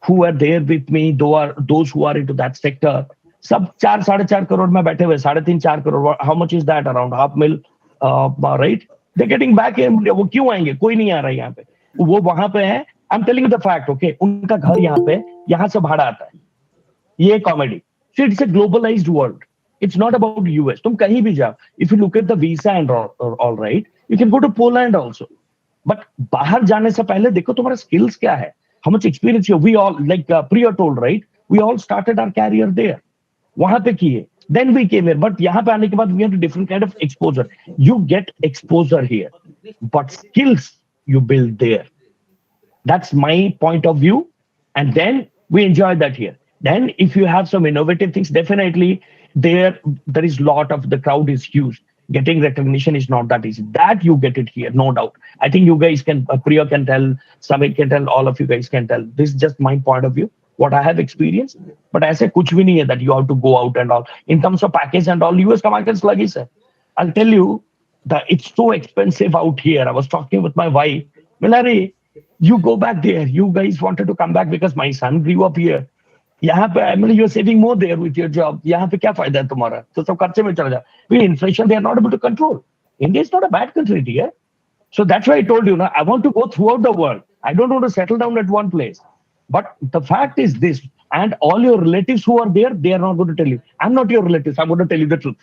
who are there with me, those who are into that sector, सब 4-4.5 crore में बैठे हुए, 3.5-4 crore. How much is that? Around $500,000, right? They're getting back in. वो क्यों आएंगे? कोई नहीं आ रहा है यहाँ पे. वो वहां पे है. I'm telling you the fact, okay? उनका घर यहाँ पे, यहाँ से भाड़ा आता है. ये comedy. So it's a globalized world. It's not about US. तुम कहीं भी जाओ. If you look at the visa and all right, you can go to Poland also. But बाहर जाने से पहले देखो तुम्हारा skills क्या है. How much experience you have. We all, like Priya told, right? We all started our career there. वहां पे किए. Then we came here. But यहाँ पे आने के बाद we have a different kind of exposure. You get exposure here. But skills you build there. That's my point of view. And then we enjoy that here. Then if you have some innovative things, definitely there is a lot of, the crowd is huge. Getting recognition is not that easy. That you get it here, no doubt. I think you guys can, Priya can tell, Samit can tell, all of you guys can tell. This is just my point of view, what I have experienced. But I say kuch bhi nahi hai that you have to go out and all. In terms of package and all, US ka market is sluggish hai. I'll tell you that it's so expensive out here. I was talking with my wife. Milari, you go back there. You guys wanted to come back because my son grew up here. यहाँ पे I mean, you're saving more there with your job. यहाँ पे क्या फायदा है तुम्हारा? तो सब खर्चे में चला जा. Inflation they are not able to control. India is not a bad country, dear. So that's why I told you, I want to go throughout the world. I don't want to settle down at one place. But the fact is this, and all your relatives who are there, they are not going to tell you. I'm not your relatives. I'm going to tell you the truth.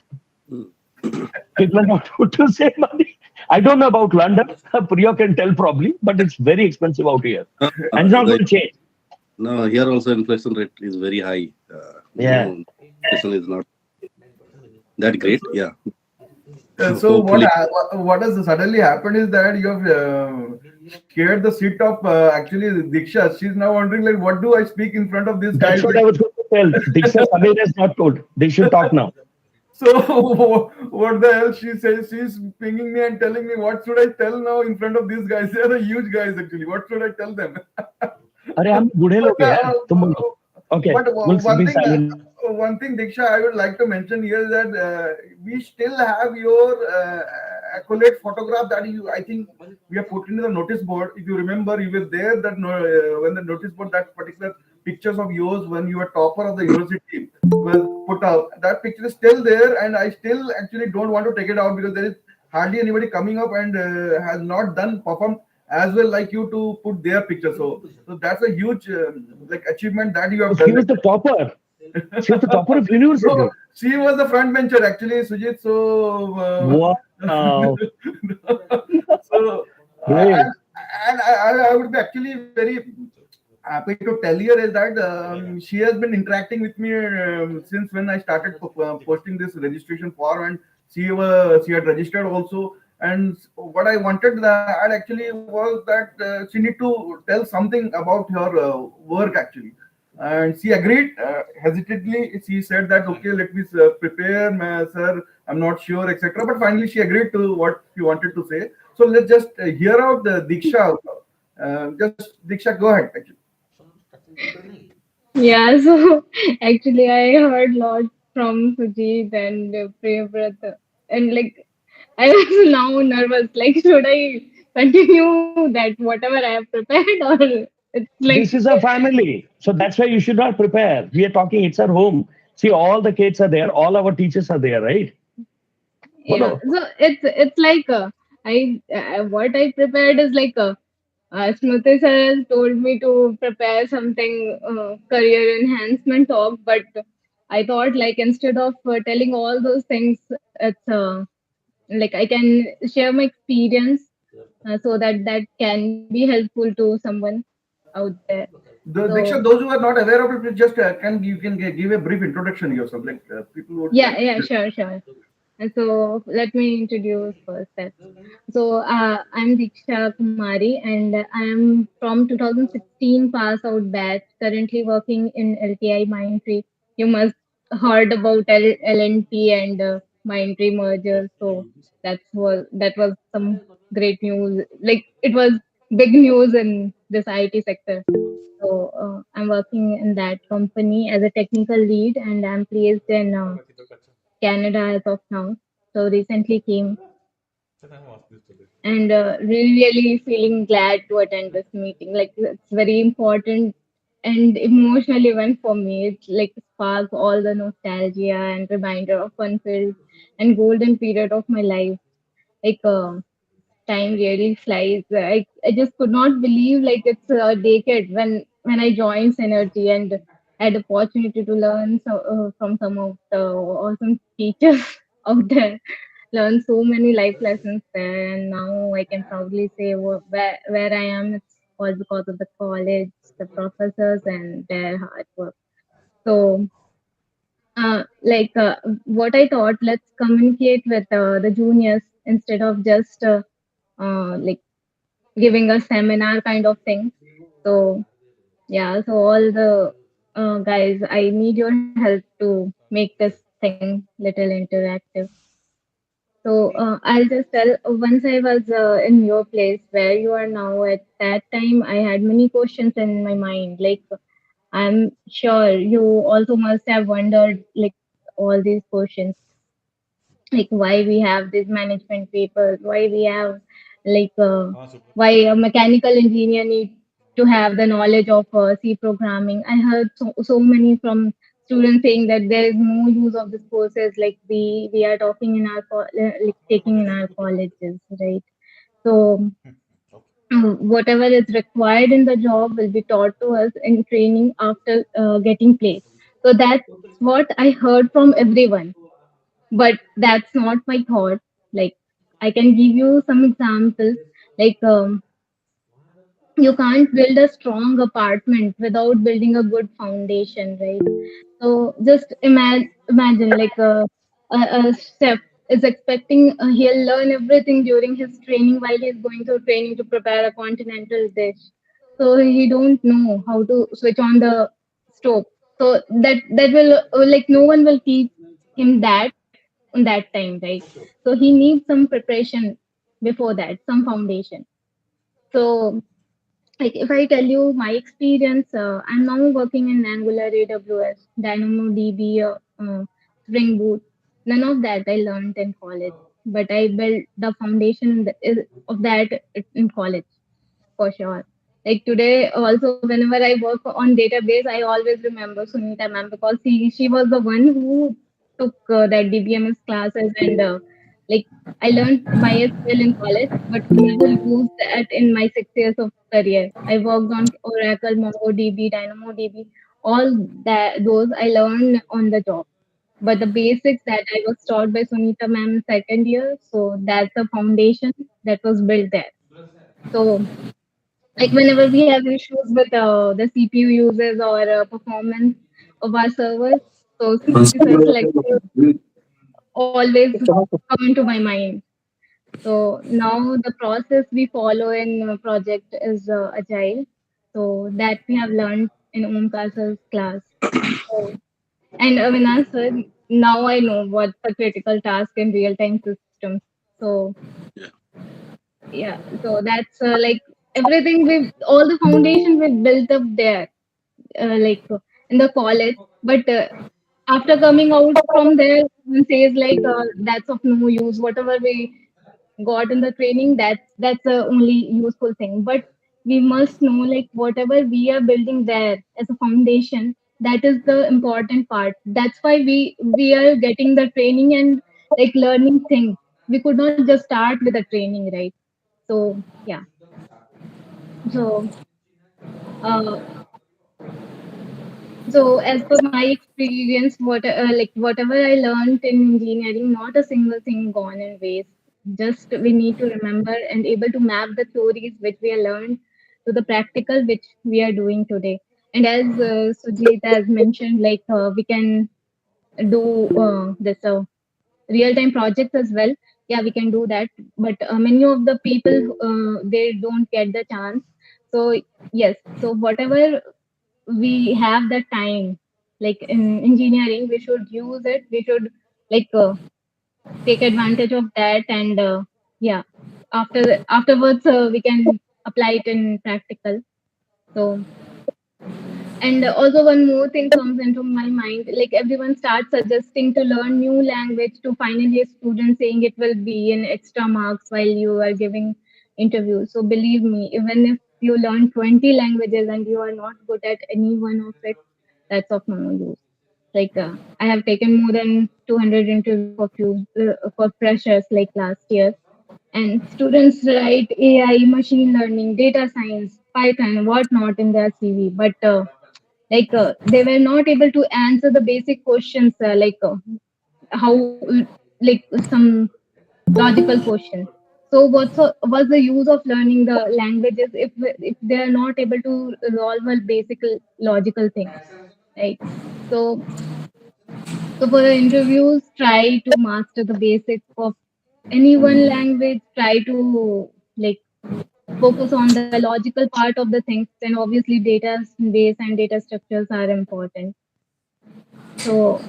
People are not going to save money. I don't know about London. Priya can tell probably, but it's very expensive out here. And it's not going to change. No, here also inflation rate is very high. Yeah. Inflation is not that great. Yeah. So what has suddenly happened is that you have scared the seat of actually Diksha. She's now wondering like, what do I speak in front of this guy? That's what I was going to tell. Diksha Samir has not told. They should talk now. So what the hell she says? She's pinging me and telling me what should I tell now in front of these guys? They are the huge guys actually. What should I tell them? अरे हम बूढ़े लोग हैं यार, तुम बोलो. Okay. But We'll be silent. one thing, Diksha, I would like to mention here is that we still have your accolade photograph that I think we have put into the notice board. If you remember, you were there that when the notice board, that particular pictures of yours when you were topper of the university was put out. That picture is still there, and I still actually don't want to take it out because there is hardly anybody coming up and has not performed as well like you to put their picture. So that's a huge like achievement that you have done. She was the topper. She was the topper of university. So, she was the front bencher actually, Sujit. So wow. So and I would be actually very happy to tell you is that she has been interacting with me since when I started posting this registration form, and she had registered also. And what I wanted that actually was that she need to tell something about her work actually. And she agreed hesitantly. She said that okay, let me prepare, sir. I'm not sure, etc. But finally, she agreed to what she wanted to say. So let's just hear out the Diksha. Just Diksha, go ahead. Actually. Yeah, so actually I heard a lot from Sujit and Priyavrat, and like I was now nervous. Like, should I continue that whatever I have prepared, or it's like This is a family. So that's why you should not prepare. We are talking, it's our home. See, all the kids are there, all our teachers are there, right? yeah. Bolo. So it's like I what I prepared is like Smriti sir has told me to prepare something career enhancement talk, but I thought like instead of telling all those things, it's like I can share my experience so that that can be helpful to someone out there. The So Diksha, those who are not aware of it, just can you can give a brief introduction yourself. Like people would. yeah, sure, sure. And so let me introduce first that. So I'm Diksha Kumari and I'm from 2016 pass out batch, currently working in LTI Mindtree. You must heard about LNP and Mindtree merger. So that was some great news. Like it was big news in this IT sector. So I'm working in that company as a technical lead and I'm placed in Canada as of now. So recently came and really feeling glad to attend this meeting. Like it's very important and emotional event for me. It like sparks all the nostalgia and reminder of fun-filled and golden period of my life. Like time really flies. I just could not believe like it's a decade when I joined Synergy and had opportunity to learn from some of the awesome teachers out there. Learned so many life lessons there, and now I can proudly say where I am. It's all because of the college, the professors, and their hard work. So, like what I thought, let's communicate with the juniors instead of just like giving a seminar kind of thing. So yeah, so all the guys, I need your help to make this thing little interactive. So I'll just tell. Once I was in your place where you are now. At that time, I had many questions in my mind. Like I'm sure you also must have wondered like all these questions, like why we have these management papers, why we have like why a mechanical engineer need to have the knowledge of C programming. I heard so many from students saying that there is no use of this courses like we are talking in our like taking in our colleges, right? So whatever is required in the job will be taught to us in training after getting placed. So that's what I heard from everyone, but that's not my thought. Like I can give you some examples. Like you can't build a strong apartment without building a good foundation, right? So just imagine like a chef is expecting he'll learn everything during his training while he's going through training to prepare a continental dish. So he don't know how to switch on the stove. So that will like no one will teach him that on that time, right? So he needs some preparation before that, some foundation. So like if I tell you my experience, I'm now working in Angular, AWS, DynamoDB, Spring Boot. None of that I learned in college, but I built the foundation of that in college for sure. Like today, also whenever I work on database, I always remember Sunita ma'am because she was the one who took that DBMS classes and like I learned MySQL in college, but never used that in my 6 years of career. I worked on Oracle, MongoDB, DynamoDB, all that those I learned on the job. But the basics that I was taught by Sunita ma'am in second year, so that's the foundation that was built there. So like whenever we have issues with the CPU uses or performance of our servers, so Smriti sir's lecture always come into my mind. So now the process we follow in project is agile. So that we have learned in Omkar sir's class. So, and Avinash sir, now I know what the critical task in real-time systems. So Yeah. yeah, so that's like everything we all the foundation we built up there, like in the college. But after coming out from there, one says like that's of no use. Whatever we got in the training, that's the only useful thing. But we must know like whatever we are building there as a foundation, that is the important part. That's why we are getting the training and like learning things. We could not just start with the training, right? So yeah. So uh, so as per my experience, whatever I learned in engineering, not a single thing gone in waste. Just we need to remember and able to map the theories which we have learned to the practical which we are doing today. And as Sujit has mentioned, like we can do this real-time projects as well. Yeah, we can do that. But many of the people they don't get the chance. So yes, so whatever we have the time, like in engineering, we should use it. We should like take advantage of that, and yeah, afterwards we can apply it in practical. So and also one more thing comes into my mind, like everyone starts suggesting to learn new language to final year students, saying it will be an extra marks while you are giving interviews. So believe me, even if you learn 20 languages and you are not good at any one of it, that's of no use. Like I have taken more than 200 interviews for freshers like last year, and students write AI, machine learning, data science, Python, whatnot in their CV, but they were not able to answer the basic questions how like some logical questions. So what's the use of learning the languages if they are not able to resolve a basic logical things, right? So so for the interviews, try to master the basics of any one language. Try to like focus on the logical part of the things, and obviously data base and data structures are important. So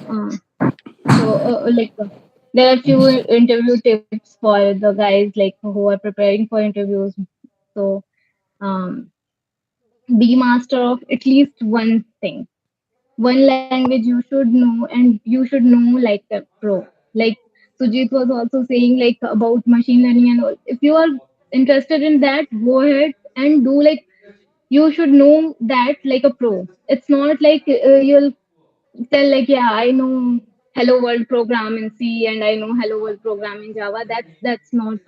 there are few interview tips for the guys like who are preparing for interviews. So um, be master of at least one thing, one language you should know, and you should know like a pro. Like Sujit was also saying like about machine learning and all. If you are interested in that, go ahead and do like you should know that like a pro. It's not like you'll tell like yeah I know hello world program in C and I know hello world program in Java. That's not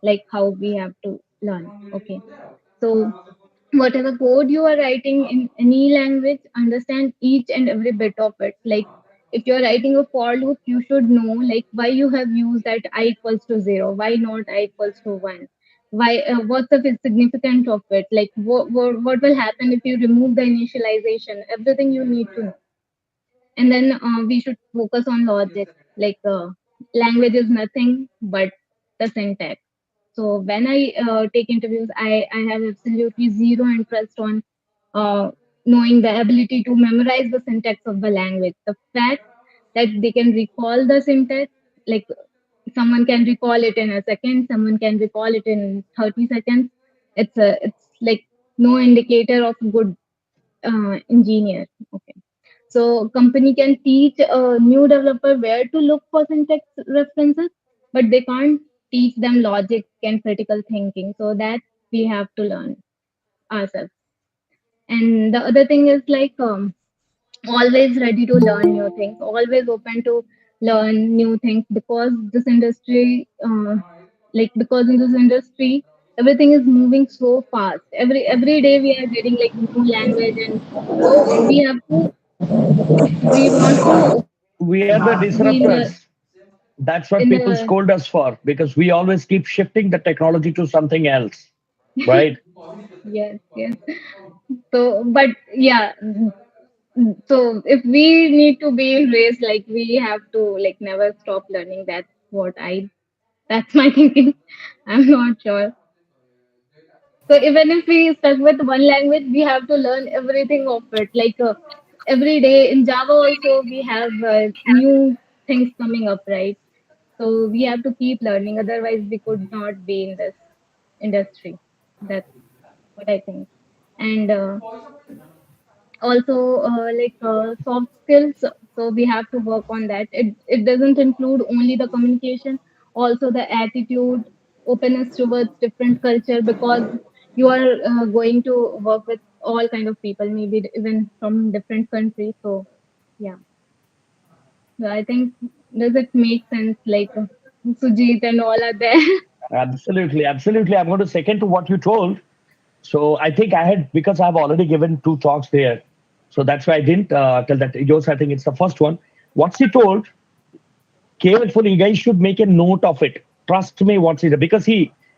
like how we have to learn. Okay, so whatever code you are writing in any language, understand each and every bit of it. Like if you're writing a for loop, you should know like why you have used that I equals to 0, why not I equals to 1, why what's the significance of it, like what will happen if you remove the initialization, everything you need to know. And then we should focus on logic, like language is nothing but the syntax. So when I take interviews, I have absolutely zero interest on uh, knowing the ability to memorize the syntax of the language. The fact that they can recall the syntax, like someone can recall it in a second, someone can recall it in 30 seconds. It's like no indicator of good engineer. Okay. So company can teach a new developer where to look for syntax references, but they can't teach them logic and critical thinking. So that we have to learn ourselves. And the other thing is like always ready to learn new things, always open to learn new things because this industry, because in this industry everything is moving so fast. Every day we are getting like new language, and so we have to if we want to We are the be in the disruptors. That's what in people the scold us for because we always keep shifting the technology to something else, right? yes, yes. So but yeah, so if we need to be in race, like we have to like never stop learning. That's what I That's my thinking. I'm not sure. So even if we stuck with one language, we have to learn everything of it. Like every day in Java also we have new things coming up, right? So we have to keep learning. Otherwise, we could not be in this industry. That's what I think. And also soft skills. So we have to work on that. It doesn't include only the communication, also the attitude, openness towards different culture, because you are going to work with all kind of people, maybe even from different countries. So yeah. So I think, does it make sense, like Sujit and all are there? Absolutely, absolutely. I'm going to second to what you told. So I think I had, because I've already given two talks there. So that's why I didn't tell that. Yours, I think it's the first one. What's he told, carefully, you guys should make a note of it. Trust me, what's it? Because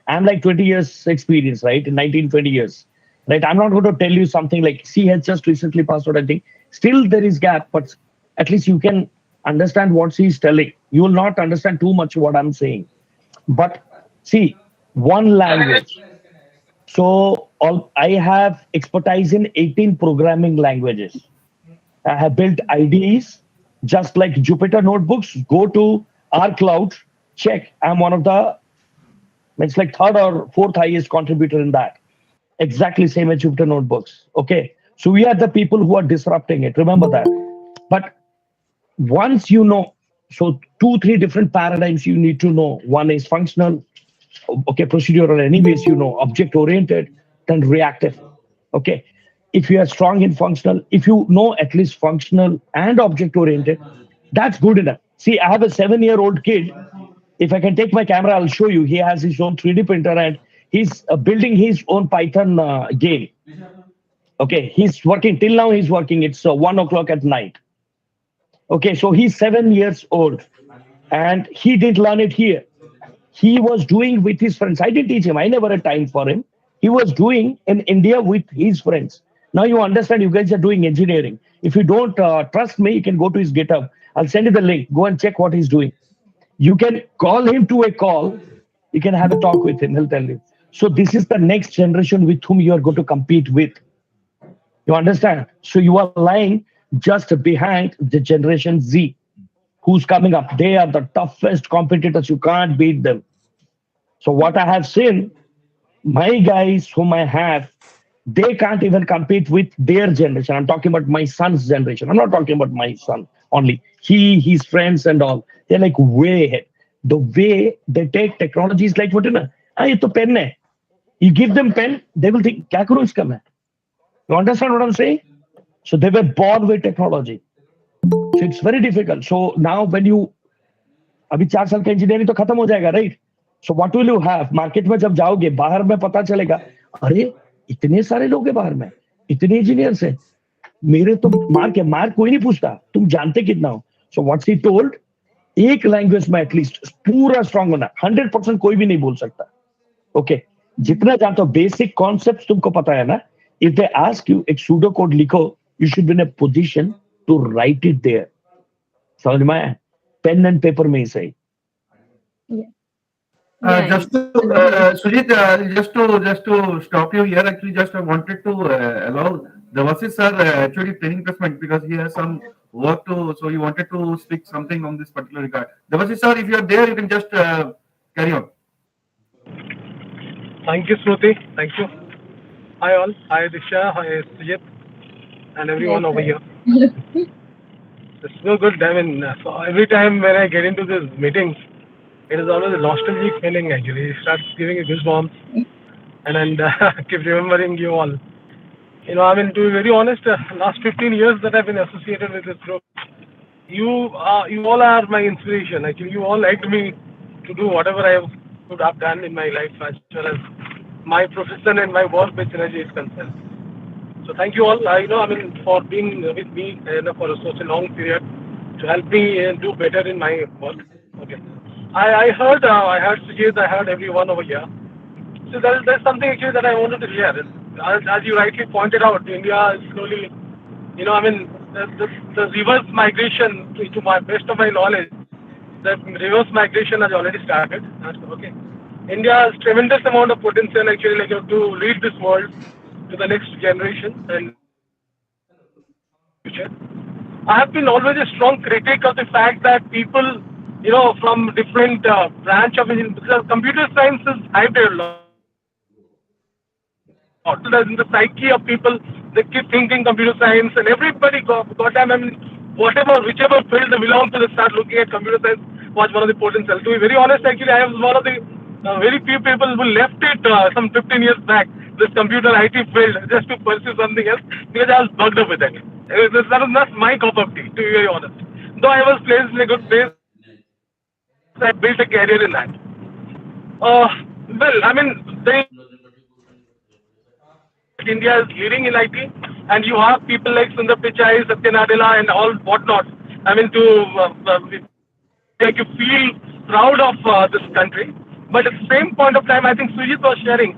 I'm like 20 years experience, right? In 19, 20 years, right? I'm not going to tell you something like, he has just recently passed out, I think. Still there is gap, but at least you can understand what he's telling. You will not understand too much what I'm saying. But see, one language. So I have expertise in 18 programming languages. I have built IDEs just like Jupyter notebooks. Go to our cloud, check. I'm one of the, it's like third or fourth highest contributor in that. Exactly same as Jupyter notebooks. Okay. So we are the people who are disrupting it. Remember that. But once you know, so two, three different paradigms you need to know. One is functional, okay, procedural, anyways, object oriented, then reactive. Okay. If you are strong in functional, if you know at least functional and object oriented, that's good enough. See, I have a 7-year-old kid. If I can take my camera, I'll show you. He has his own 3D printer and he's building his own Python game. Okay. He's working till now. He's working. It's 1 o'clock at night. Okay. So he's 7 years old and he didn't learn it here. He was doing with his friends. I didn't teach him. I never had time for him. He was doing in India with his friends. Now you understand, you guys are doing engineering. If you don't trust me, you can go to his GitHub. I'll send you the link. Go and check what he's doing. You can call him to a call. You can have a talk with him. He'll tell you. So this is the next generation with whom you are going to compete with. You understand? So you are lying just behind the generation Z who's coming up. They are the toughest competitors. You can't beat them. So what I have seen, my guys whom I have, they can't even compete with their generation. I'm talking about my son's generation. I'm not talking about my son only. His friends and all. They're like way ahead. The way they take technology is like, what you know? ये तो pen है. You give them pen, they will think, क्या करूँ इसका मैं? You understand what I'm saying? So they were born with technology. So it's very difficult. So now when you, अभी 4 साल का इंजीनियरिंग तो खत्म हो जाएगा, right? So what will you have? Market में जब जाओगे, बाहर में पता चलेगा, अरे इतने सारे लोग हैं बाहर में, इतने इंजीनियर्स हैं, मेरे तो मार्क कोई नहीं पूछता, तुम जानते कितना हो. सो व्हाट्स ही टोल्ड, एक लैंग्वेज में एटलीस्ट पूरा स्ट्रांग होना. 100% कोई भी नहीं बोल सकता. ओके, जितना जानते हो बेसिक कॉन्सेप्ट तुमको पता है ना. इफ दे आस्क यू एक सूडो कोड लिखो, you should be in a position to write it there. समझ में आया? पेन एंड पेपर में ही सही. Just to Sujit, just to stop you here. Actually, just I wanted to allow Devashish sir actually training placement because he has some work to. So he wanted to speak something on this particular regard. Devashish sir, if you are there, you can just carry on. Thank you, Smruti. Thank you. Hi all. Hi Disha. Hi Sujit, and everyone over here. It's so good. I mean, so every time when I get into these meetings, it is always a nostalgic feeling actually. It starts giving you goosebumps and keep remembering you all. You know, I mean, to be very honest, last 15 years that I've been associated with this group, you all are my inspiration. Actually, you all helped me to do whatever I could have done in my life as well as my profession and my work with Synergy is concerned. So thank you all, for being with me for such a long period to help me do better in my work. Okay. I heard Sujit, I heard everyone over here. So there's something actually that I wanted to share. As you rightly pointed out, India is slowly, the reverse migration, to my best of my knowledge, The reverse migration has already started. Okay. India has tremendous amount of potential actually to lead this world to the next generation and future. I have been always a strong critic of the fact that people, from different branch of engineering, because computer science is hyped a lot. In the psyche of people, they keep thinking computer science, and everybody goddamn, I mean, whichever field they belong to, they start looking at computer science was one of the potential. To be very honest, actually, I was one of the very few people who left it some 15 years back, this computer IT field, just to pursue something else because I was bugged up with it. That was not my cup of tea, to be very honest. Though I was placed in a good place, I built a career in that. Well, I mean, India is leading in IT, and you have people like Sundar Pichai, Satya Nadella, and all whatnot. I mean, to make you feel proud of this country. But at the same point of time, I think Sujit was sharing,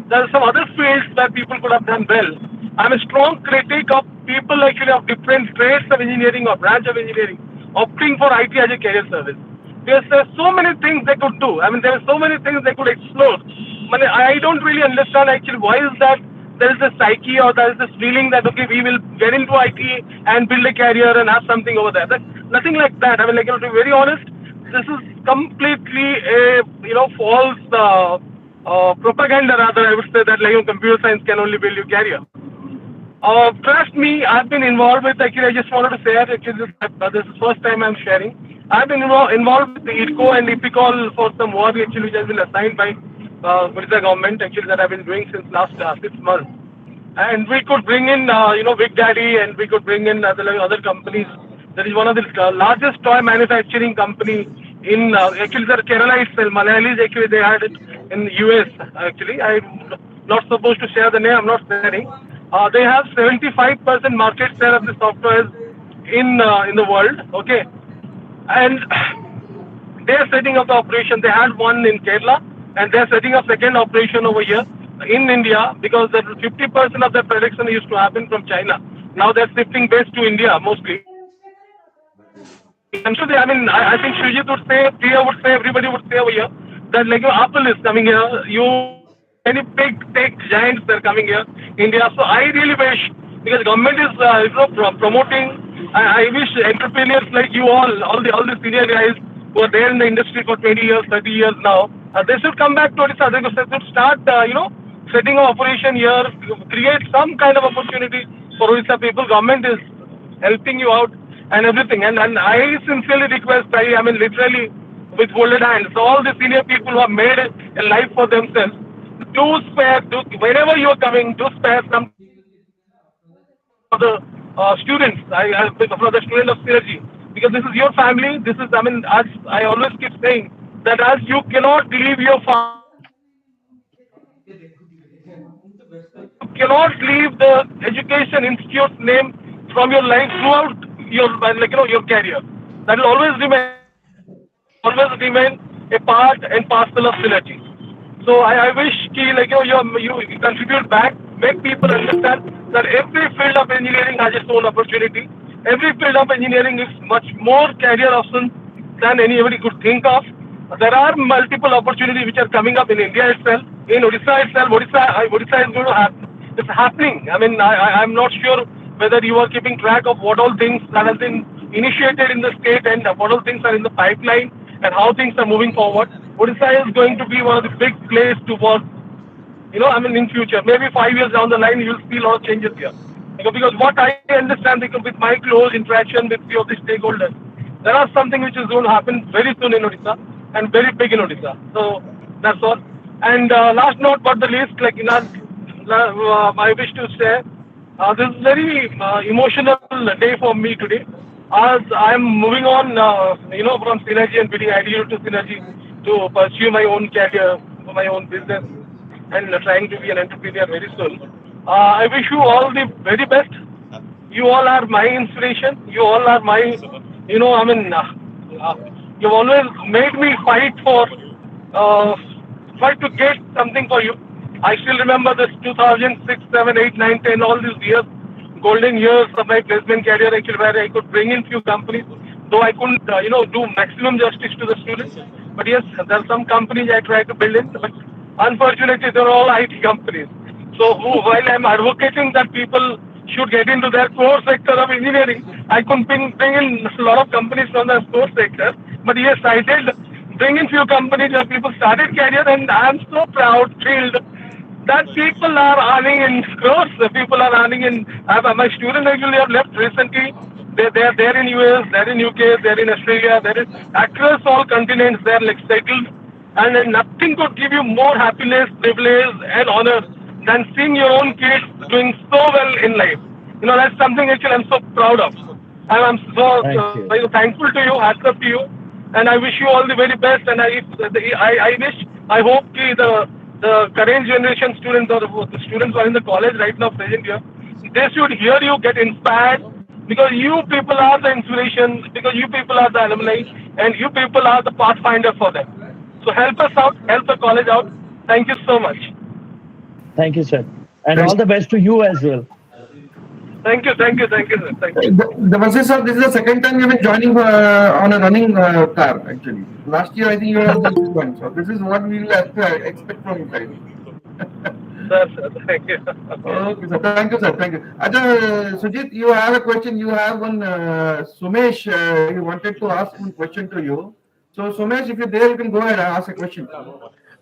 there are some other fields that people could have done well. I'm a strong critic of people actually of different trades of engineering or branch of engineering opting for IT as a career service. Because there are so many things they could do. I mean, there are so many things they could explore. I don't really understand actually why is that there is a psyche or there is this feeling that okay, we will get into IT and build a career and have something over there. That's nothing like that. I mean, to be very honest, this is completely a false propaganda. Rather, I would say that computer science can only build your career. Trust me, I've been involved with, actually, I just wanted to say, actually, this is the first time I'm sharing. I've been involved with the ITCO and IPCOL for some work, actually, which has been assigned by Odisha government, actually, that I've been doing since last 6 months. And we could bring in, Big Daddy, and we could bring in other companies. There is one of the largest toy manufacturing company in, actually, the Kerala itself. Malayalis, actually, they had it in the US, actually. I'm not supposed to share the name, I'm not sharing. They have 75% market share of the software in the world, okay? And they're setting up the operation. They had one in Kerala, and they're setting up second operation over here in India because that 50% of their production used to happen from China. Now they're shifting base to India mostly. I'm sure I think Shujit would say, Priya would say, everybody would say over here that Apple is coming here. Any big tech giants they're coming here, India. So I really wish, because government is promoting. I wish entrepreneurs like you all the senior guys who are there in the industry for 20 years, 30 years now, they should come back to Odisha. They should start, setting an operation here, create some kind of opportunity for Odisha people. Government is helping you out and everything. And I sincerely request, literally with folded hands, all the senior people who have made a life for themselves, wherever you are coming, do spare some for the students, for the student of Synergy, because this is your family. This is, as I always keep saying, that as you cannot leave your family, you cannot leave the education institute's name from your life throughout your career. That will always remain a part and parcel of Synergy. So I wish you contribute back, make people understand that every field of engineering has its own opportunity. Every field of engineering is much more career options than anybody could think of. There are multiple opportunities which are coming up in India itself, in Odisha itself. Odisha is going to happen. It's happening. I'm not sure whether you are keeping track of what all things that have been initiated in the state and what all things are in the pipeline and how things are moving forward. Odisha is going to be one of the big places to work. In future, maybe 5 years down the line, you'll see a lot of changes here. Because what I understand, because with my close interaction with few of the stakeholders, there are something which is going to happen very soon in Odisha and very big in Odisha. So that's all. And last not but the least, I wish to say, this is very emotional day for me today, as I'm moving on, from Synergy and building ideal to Synergy to pursue my own career, my own business, and trying to be an entrepreneur very soon. I wish you all the very best. You all are my inspiration. You all are my, you've always made me fight to get something for you. I still remember this 2006, 7, 8, 9, 10, all these years, golden years of my placement career, actually, where I could bring in few companies, though I couldn't, do maximum justice to the students. But yes, there are some companies I tried to build in, but unfortunately, they're all IT companies. So while I'm advocating that people should get into their core sector of engineering, I couldn't bring in a lot of companies from the core sector. But yes, I did bring in few companies where people started career, and I'm so proud, thrilled that people are earning in crores. People are earning in. My students actually have left recently. They're in US, they're in UK, they're in Australia, they're in across all continents. They're like settled, and then nothing could give you more happiness, privilege, and honor than seeing your own kids doing so well in life. That's something actually I'm so proud of. And I'm so Thank you. thankful to you, hats up to you, and I wish you all the very best. And I hope the current generation students or the students who are in the college right now present here, they should hear you, get inspired, because you people are the inspiration, because you people are the alumni, and you people are the pathfinder for them. So help us out, help the college out. Thank you so much. Thank you, sir. And all the best to you as well. Thank you, sir. Thank you. Devanshu sir, this is the second time you've been joining on a running car, actually. Last year, I think you were the first one. So this is what we will have to expect from you guys. Sir, thank you. Okay, sir. Thank you, sir. Thank you. Sujit, you have a question. You have one, Sumesh, he wanted to ask one question to you. So, Sumesh, if you're there, you can go ahead and ask a question.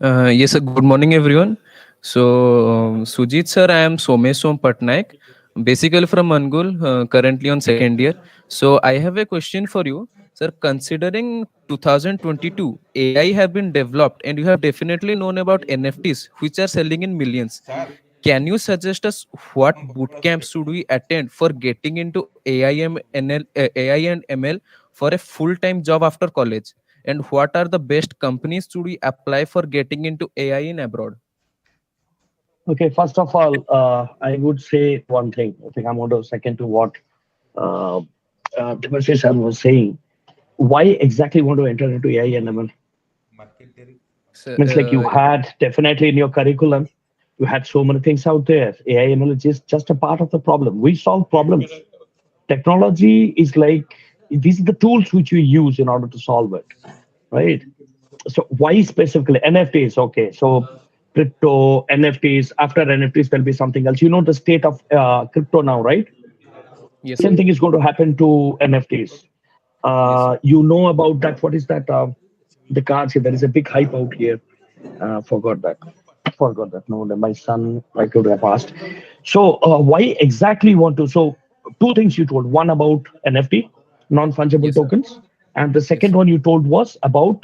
Yes, sir. Good morning, everyone. So, Sujit sir, I am Somesh Som Patnaik, basically from Angul, currently on second year. So, I have a question for you, sir. Considering 2022, AI have been developed, and you have definitely known about NFTs, which are selling in millions. Can you suggest us what boot camps should we attend for getting into AI and ML for a full-time job after college? And what are the best companies should we apply for getting into AI in abroad? Okay, first of all, I would say one thing. I think I'm going to second to what Devanshu sir was saying. Why exactly want to enter into AI and ML? So, Means like you had definitely in your curriculum, you had so many things out there. AI ML is just a part of the problem. We solve problems. Technology is like these are the tools which we use in order to solve it, right? So why specifically NFTs? Okay, so crypto, NFTs. After NFTs, there'll be something else. You know the state of crypto now, right? yes, Same sir. thing is going to happen to NFTs. You know about that? What is that? The cards here. There is a big hype out here. Forgot that. Forgot that. No, my son I could have asked. So why exactly you want to? So two things you told. One about NFT, non-fungible Yes, sir. tokens, and the Yes, second one you told was about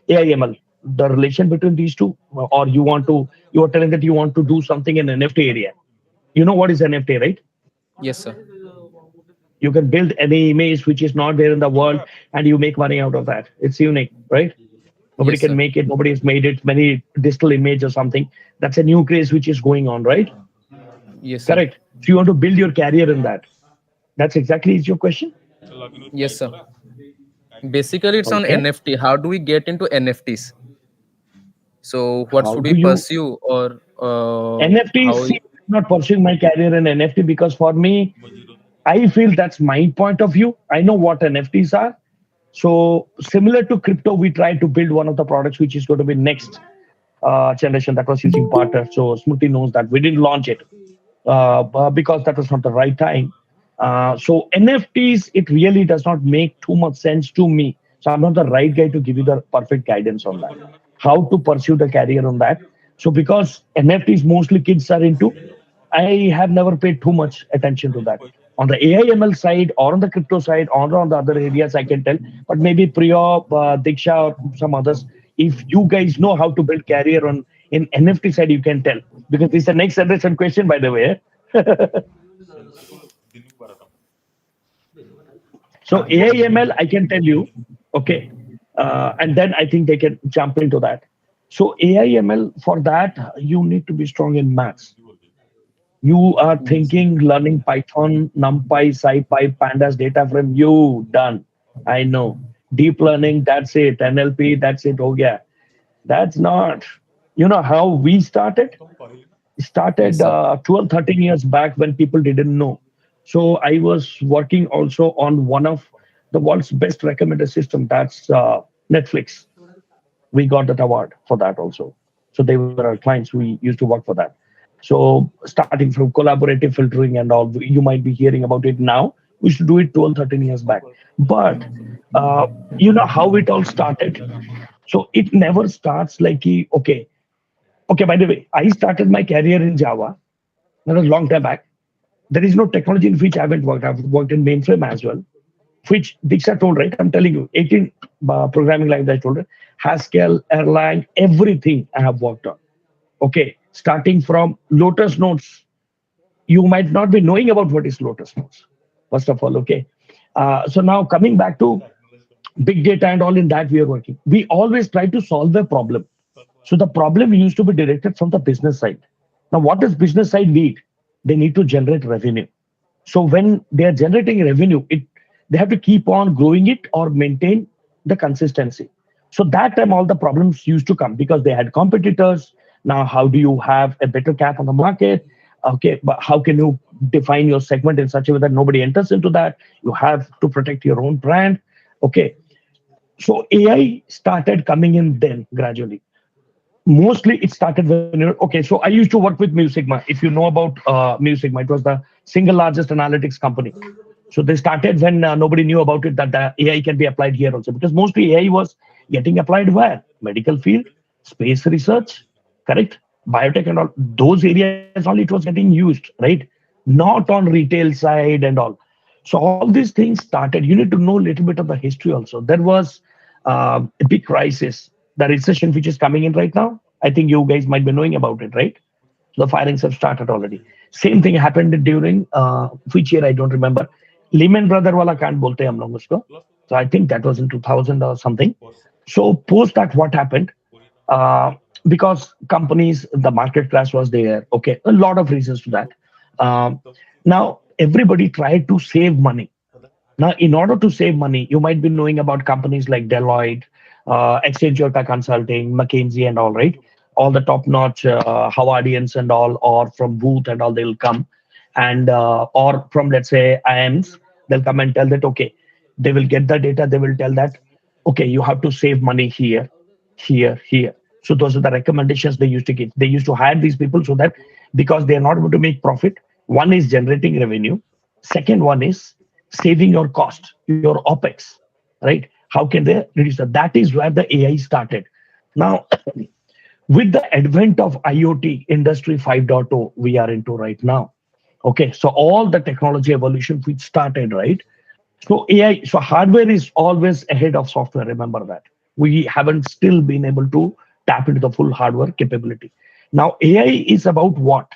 AIML. The relation between these two, or you are telling that you want to do something in NFT area. You know what is NFT, right? yes, sir. You can build any image which is not there in the world, and you make money out of that. It's unique, right? Nobody Yes, can sir. make it. Nobody has made it. Many digital image or something. That's a new craze which is going on, right? Yes, sir. Correct. So you want to build your career in that. That's exactly is your question. Yes, sir. Basically, it's on Okay. NFT. How do we get into NFTs? So, what How should do we you pursue, or NFTs? how? See, I'm not pursuing my career in NFT because for me, I feel that's my point of view. I know what NFTs are. So similar to crypto, we try to build one of the products which is going to be next generation that was using barter. So Smriti knows that we didn't launch it because that was not the right time. So NFTs, it really does not make too much sense to me. So I'm not the right guy to give you the perfect guidance on that. How to pursue the career on that. So because NFTs mostly kids are into, I have never paid too much attention to that. On the AIML side or on the crypto side or on the other areas, I can tell. But maybe Priya, Diksha, or some others, if you guys know how to build career on in NFT side, you can tell. Because this is the next generation question, by the way. So AIML, I can tell you, okay, and then I think they can jump into that. So AIML, for that, you need to be strong in maths. You are thinking learning Python, NumPy, SciPy, Pandas, data frame, you done. I know. Deep learning, that's it. NLP, that's it. Oh yeah. That's not. You know how we started? Yes, Started sir. 12, 13 years back when people didn't know. So I was working also on one of the world's best recommended system. That's Netflix. We got that award for that also. So they were our clients. We used to work for that. So starting from collaborative filtering and all, you might be hearing about it now. We used to do it 12, 13 years back. But you know how it all started. So it never starts like, okay, okay, by the way, I started my career in Java. That was a long time back. There is no technology in which I haven't worked. I've worked in mainframe as well, which Diksha told, right? I'm telling you, 18 programming language I told her, Haskell, Erlang, everything I have worked on. Okay, starting from Lotus Notes. You might not be knowing about what is Lotus Notes, first of all, okay? So now coming back to big data and all, in that we are working. We always try to solve a problem. So the problem used to be directed from the business side. Now, what does business side need? They need to generate revenue. So when they are generating revenue, they have to keep on growing it or maintain the consistency. So that time all the problems used to come because they had competitors. Now, how do you have a better cap on the market? Okay, but how can you define your segment in such a way that nobody enters into that? You have to protect your own brand. Okay, so AI started coming in then gradually. Mostly it started when you're okay. So I used to work with Musicma. If you know about Musicma, it was the single largest analytics company. So they started when nobody knew about it, that the AI can be applied here also, because mostly AI was getting applied where? Medical field, space research, correct? Biotech and all. Those areas only it was getting used, right? Not on retail side and all. So all these things started. You need to know a little bit of the history also. There was a big crisis, the recession which is coming in right now. I think you guys might be knowing about it, right? So the firings have started already. Same thing happened during which year I don't remember. Lehman Brother wala can't bolte hum log usko. So I think that was in 2000 or something. So post that, what happened? Uh, because companies, the market crash was there. Okay, a lot of reasons to that. Um, Now everybody tried to save money. Now, in order to save money, you might be knowing about companies like Deloitte, Accenture Consulting, McKinsey, and all, right? All the top-notch Howardians and all, or from Booth and all, they'll come, and or from, let's say, IIMs, they'll come and tell that, okay, they will get the data, they will tell that, okay, you have to save money here, here, here. So those are the recommendations they used to give. They used to hire these people so that, because they are not able to make profit, one is generating revenue, second one is saving your cost, your OPEX, right? How can they reduce that? That is where the AI started. Now, with the advent of IoT, Industry 5.0, we are into right now. Okay, so all the technology evolution which started, right? So AI, so hardware is always ahead of software. Remember that. We haven't still been able to tap into the full hardware capability. Now, AI is about what?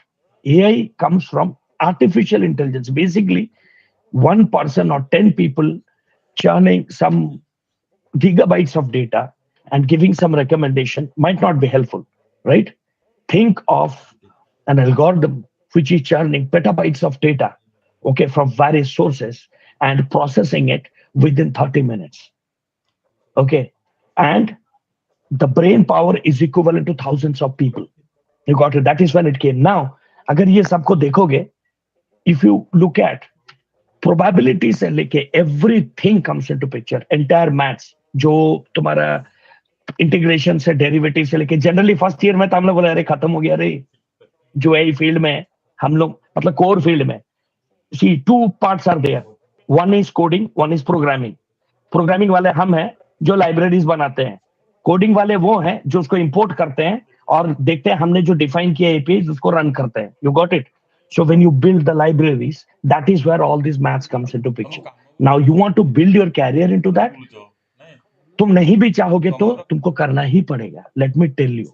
AI comes from artificial intelligence. Basically, one person or 10 people churning some gigabytes of data and giving some recommendation might not be helpful, right? Think of an algorithm which is churning petabytes of data, okay, from various sources and processing it within 30 minutes, okay? And the brain power is equivalent to thousands of people. You got it? That is when it came. Now, agar ye sabko dekhoge, if you look at probability से लेके everything comes into picture entire maths जो तुम्हारा integration से derivative से लेके generally first year में तो हम लोग बोले अरे खत्म हो गया रे जो है फील्ड में हम लोग मतलब कोर फील्ड में see two parts are there one is coding one is programming programming वाले हम हैं जो लाइब्रेरीज बनाते हैं कोडिंग वाले वो हैं जो उसको इंपोर्ट करते हैं और देखते हैं हमने जो डिफाइन किया एपीआई उसको रन करते हैं you got it So when you build the libraries, that is where all these maths comes into picture. Now you want to build your career into that. तुम नहीं भी चाहोगे तो तुमको करना ही पड़ेगा. Let me tell you,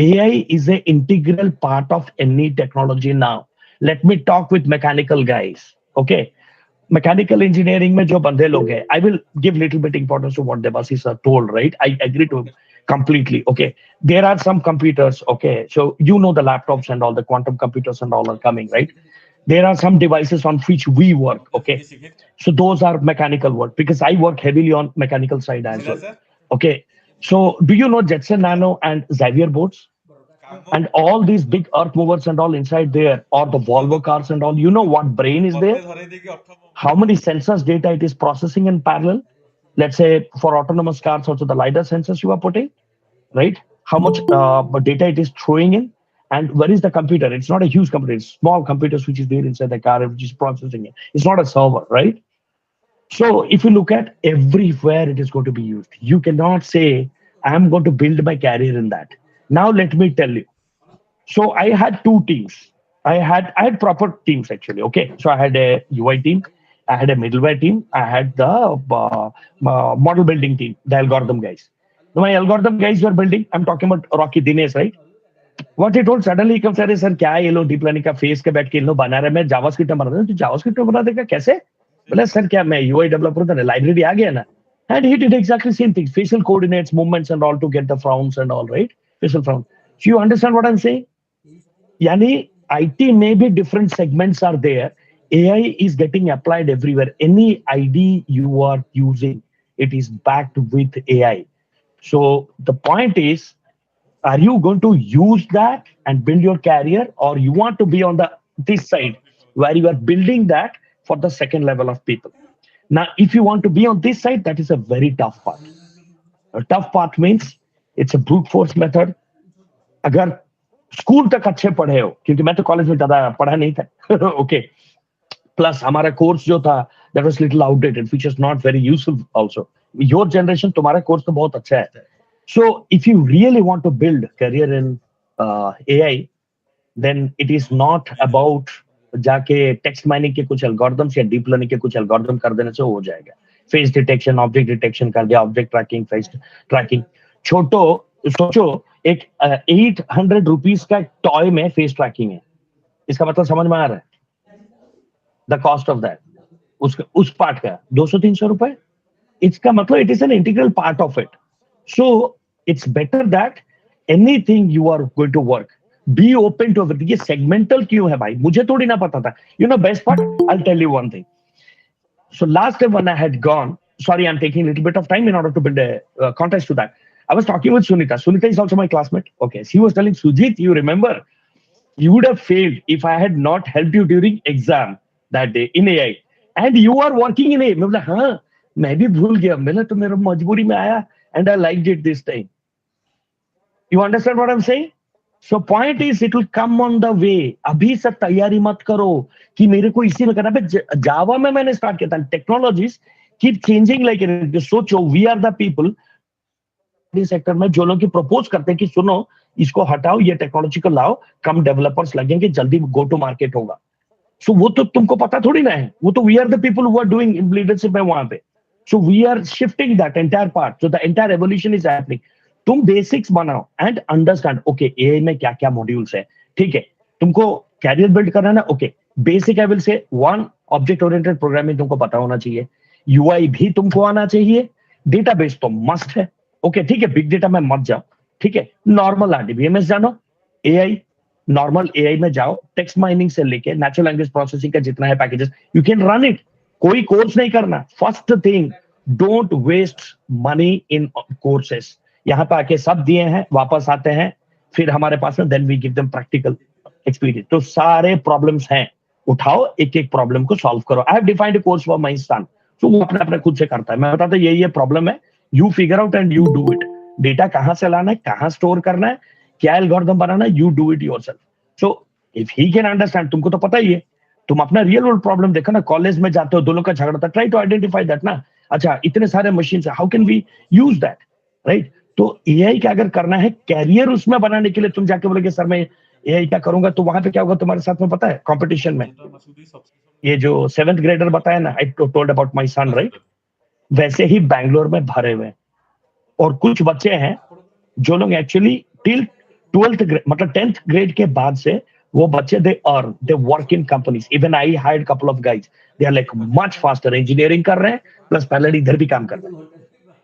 AI is an integral part of any technology now. Let me talk with mechanical guys. Okay, mechanical engineering में जो बंदे लोग हैं, I will give little bit importance to what Devasis are told, right? I agree to completely. Okay, there are some computers. Okay, so you know the laptops and all the quantum computers and all are coming, right? There are some devices on which we work. Okay, so those are mechanical work because I work heavily on mechanical side as well. Okay, so do you know Jetson Nano and Xavier boards? and all these big earth movers and all inside there, or the Volvo cars and all, you know what brain is there? How many sensors data it is processing in parallel? Let's say for autonomous cars, also the LiDAR sensors you are putting, right? How much data it is throwing in, and where is the computer? It's not a huge computer, it's small computers which is there inside the car, which is processing it. It's not a server, right? So if you look at everywhere it is going to be used, you cannot say, I'm going to build my career in that. Now let me tell you. So I had two teams. I had proper teams actually. Okay, so I had a UI team, I had a middleware team, I had the model building team, the algorithm guys. Now my algorithm guys were building. I'm talking about Rocky Dinesh, right? What he told suddenly he comes, अरे sir क्या ये लोग deep learning का face के बैठ के इन लोग बना रहे, मैं जावास्क्रिप्ट में बना रहा हूँ, तो जावास्क्रिप्ट में बना देगा कैसे? बोला सर क्या मैं यूआई डेवलपर हूँ, लाइब्रेरी आ गया ना. And he did exactly same thing, facial coordinates, movements and all to get the frowns and all, right? Facial frowns. So you understand what I'm saying? Yani IT maybe different segments are there. AI is getting applied everywhere. Any ID you are using, it is backed with AI. So the point is, are you going to use that and build your career, or you want to be on this side where you are building that for the second level of people? Now, if you want to be on this side, that is a very tough part. A tough part means it's a brute force method. अगर school तक अच्छे पढ़े हो, क्योंकि मैं तो college में ज्यादा पढ़ा नहीं था, ओके, प्लस हमारा कोर्स जो था that was little outdated, which is not very useful also. Your generation, तुम्हारा कोर्स तो बहुत अच्छा है. So if you really want to build career in AI, then it is not about जाके text mining के कुछ एल्गोरिथम्स या deep learning के कुछ एल्गोरिथम कर देने से हो जाएगा. फेस डिटेक्शन, ऑब्जेक्ट डिटेक्शन कर दिया, ऑब्जेक्ट ट्रैकिंग, फेस ट्रैकिंग. छोटो सोचो एक 800 रुपीज का टॉय में फेस ट्रैकिंग है. इसका मतलब समझ में आ रहा है? द कॉस्ट ऑफ दैट, उस पार्ट का 200-300 रुपए. इसका मतलब it is an integral part of it. So it's better that anything you are going to work, be open to everything. ये segmental क्यों है भाई? मुझे थोड़ी ना पता था. You know, best part, I'll tell you one thing. So last time when I had gone, sorry, I'm taking a little bit of time in order to build a context to that. I was talking with Sunita. Sunita is also my classmate. Okay, she was telling Sujit, you remember, you would have failed if I had not helped you during exam that day in AI. And you are working in AI. मैं बोला हाँ, मैं भी भूल गया. मैंने तो मेरा मजबूरी में आया. And I liked it this time. You understand what I'm saying? So point is, it will come on the way. अभी से तैयारी मत करो कि मेरे को इसी में करना है. जावा में मैंने स्टार्ट किया था. Technologies keep changing like it. सोचो, we are the people sector में जो लोग की प्रपोज करते हैं कि सुनो इसको हटाओ, ये टेक्नोलॉजी को लाओ, कम डेवलपर्स लगेंगे, जल्दी गो टू मार्केट होगा. सो वो तो तुमको पता थोड़ी ना है. वो तो we are the people who are doing leadership में वहां पे. So we are shifting that entire part. So the entire evolution is happening. तुम बेसिक्स बनाओ एंड अंडरस्टैंड. ओके, एआई में क्या क्या मॉड्यूल्स है, ठीक है. तुमको कैरियर बिल्ड करना है ना, okay, basic I will say one, object oriented programming तुमको पता होना चाहिए. यूआई भी तुमको आना चाहिए. डेटाबेस तो मस्ट है. ओके, ठीक है, बिग डेटा में मत जाओ, ठीक है. नॉर्मल आरडीबीएमएस जानो. एआई, नॉर्मल एआई में जाओ. टेक्स्ट माइनिंग से लेके नेचुरल लैंग्वेज प्रोसेसिंग का जितना है packages, you can run it. कोई कोर्स नहीं करना. First thing, don't waste money in courses. यहाँ पे आके सब दिए हैं, वापस आते हैं, फिर हमारे पास में then we give them practical experience. तो सारे प्रॉब्लम्स हैं, उठाओ, एक एक प्रॉब्लम को सॉल्व करो. I have defined a course for my son. तो वो अपने अपने खुद से करता है. मैं बताता ये प्रॉब्लम है, you figure out and you do it. Data कहाँ से लाना है, कहाँ स्टोर करना है, क्या एल्गोरिथम बनाना है, you do it yourself. So if he can understand, तुमको तो पता ही है. तुम अपना रियल वर्ल्ड प्रॉब्लम देखो ना, कॉलेज में जाते हो, दोनों का झगड़ा था, ट्राई टू आइडेंटिफाई दैट ना. अच्छा, इतने सारे मशीन है, how can we use that, right. तो एआई का अगर करना है कैरियर उसमें बनाने के लिए, तुम जाके बोलोगे सर मैं एआई क्या करूंगा, तो वहां पे क्या होगा तुम्हारे साथ में पता है, कंपटीशन में. ये जो 7th ग्रेडर बताया ना, I told about my son, right, वैसे ही बैंगलोर में भरे हुए. और कुछ बच्चे हैं जो लोग एक्चुअली टिल 12th ग्रेड, मतलब 10th ग्रेड के बाद से वो बच्चे they work in companies. Even I hired couple of guys, they are like much faster. Engineering कर रहे हैं प्लस पैरेलल इधर भी काम कर रहे हैं.